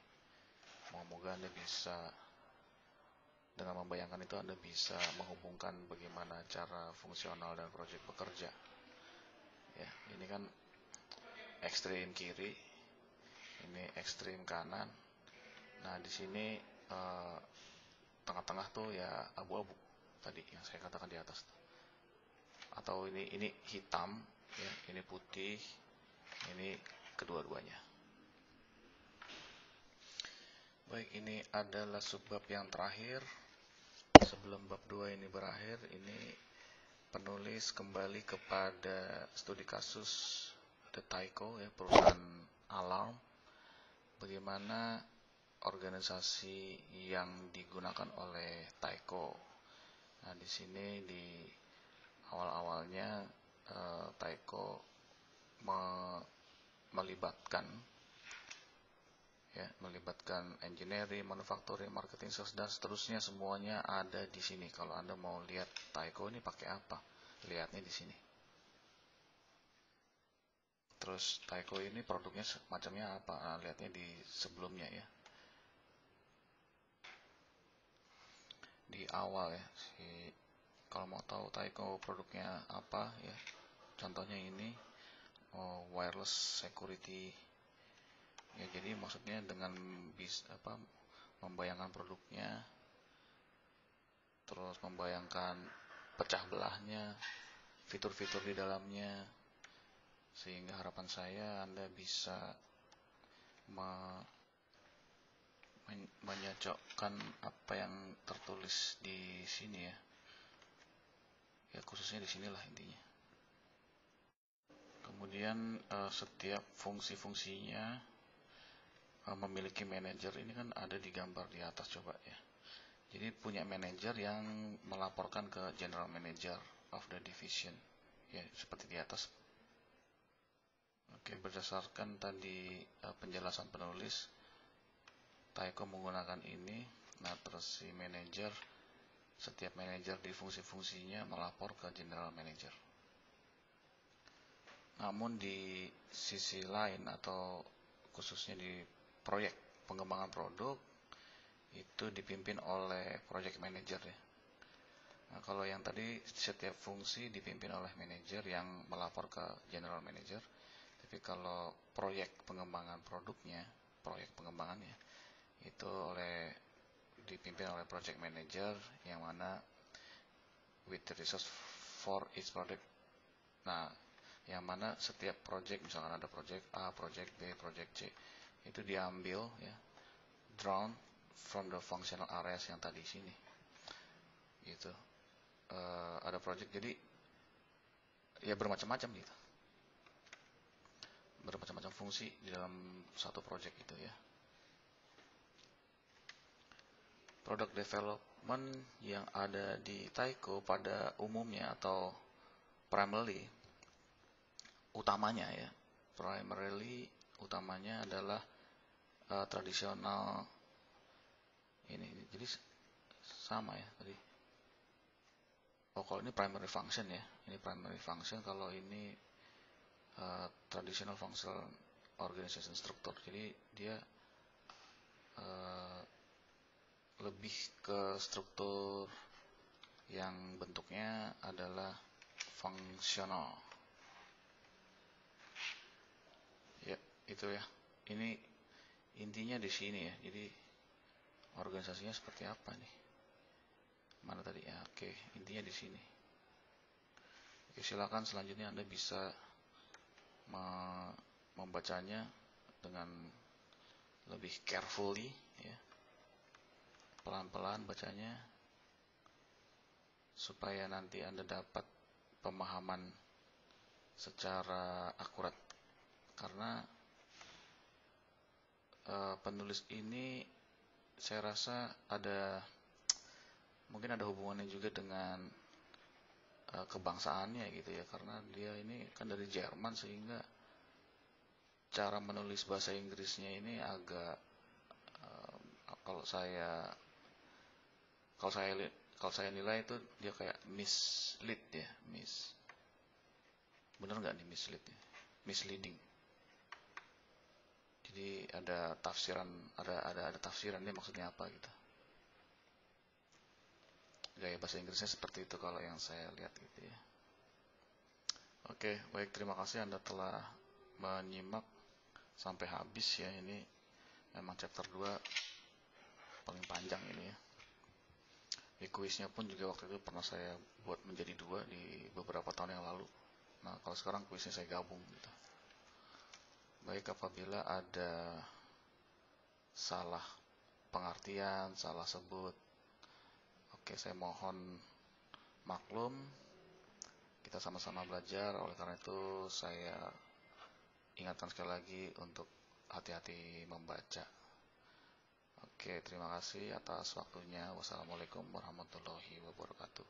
Semoga Anda bisa, dengan membayangkan itu Anda bisa menghubungkan bagaimana cara fungsional dan proyek bekerja. Ya, ini kan ekstrim kiri, ini ekstrim kanan. Nah, di sini tengah-tengah tuh ya abu-abu tadi yang saya katakan di atas. Atau ini hitam, ya, ini putih, ini kedua-duanya. Baik, ini adalah subbab yang terakhir. Sebelum bab 2 ini berakhir, ini penulis kembali kepada studi kasus The Tyco, ya, perusahaan alarm. Bagaimana organisasi yang digunakan oleh Tyco. Nah, di sini di awal-awalnya Tyco melibatkan engineering, manufacturing, marketing, sales, dan seterusnya, semuanya ada di sini. Kalau Anda mau lihat Tyco ini pakai apa, lihatnya di sini. Terus Tyco ini produknya macamnya apa, nah, lihatnya di sebelumnya ya. Di awal ya, kalau mau tahu Tyco produknya apa ya, contohnya ini wireless security. Ya, jadi maksudnya dengan membayangkan produknya, terus membayangkan pecah belahnya, fitur-fitur di dalamnya, sehingga harapan saya Anda bisa menyocokkan apa yang tertulis di sini ya. Ya, khususnya di sinilah intinya. Kemudian setiap fungsi-fungsinya memiliki manajer. Ini kan ada di gambar di atas, coba ya. Jadi punya manajer yang melaporkan ke general manager of the division. Ya, seperti di atas. Oke, berdasarkan tadi penjelasan penulis, Tyco menggunakan ini. Nah, terus si manajer, setiap manajer di fungsi-fungsinya melapor ke general manager. Namun di sisi lain, atau khususnya di proyek pengembangan produk, itu dipimpin oleh project manager ya. Nah, kalau yang tadi setiap fungsi dipimpin oleh manajer yang melapor ke general manager. Tapi kalau proyek pengembangan produknya, proyek pengembangannya, itu dipimpin oleh project manager, yang mana with the resource for each product. Nah, yang mana setiap project, misalkan ada project A, project B, project C, itu diambil ya, drawn from the functional areas yang tadi sini gitu. Ada project, jadi ya bermacam-macam gitu, bermacam-macam fungsi di dalam satu project itu ya. Product development yang ada di Tyco pada umumnya atau utamanya adalah tradisional ini. Jadi sama ya tadi. Kalau ini primary function ya, ini primary function. Kalau ini traditional functional organization structure. Jadi dia lebih ke struktur yang bentuknya adalah fungsional. Ya, itu ya. Ini intinya di sini ya. Jadi organisasinya seperti apa nih? Mana tadi ya? Oke, intinya di sini. Oke, silakan selanjutnya Anda bisa membacanya dengan lebih carefully ya. Pelan-pelan bacanya supaya nanti Anda dapat pemahaman secara akurat. Karena penulis ini saya rasa mungkin ada hubungannya juga dengan kebangsaannya gitu ya, karena dia ini kan dari Jerman, sehingga cara menulis bahasa Inggrisnya ini agak eh, kalau saya kalau saya kalau saya nilai itu dia kayak mislead ya, bener nggak nih mislead ya? Misleading. Jadi ada tafsiran, ada tafsiran dia maksudnya apa gitu. Gaya bahasa Inggrisnya seperti itu kalau yang saya lihat gitu ya. Oke, baik, terima kasih Anda telah menyimak sampai habis ya. Ini memang chapter 2 paling panjang ini ya. Di kuisnya pun juga waktu itu pernah saya buat menjadi 2 di beberapa tahun yang lalu. Nah, kalau sekarang kuisnya saya gabung gitu. Baik, apabila ada salah pengertian, salah sebut, oke, saya mohon maklum. Kita sama-sama belajar, oleh karena itu saya ingatkan sekali lagi untuk hati-hati membaca. Oke, terima kasih atas waktunya. Wassalamualaikum warahmatullahi wabarakatuh.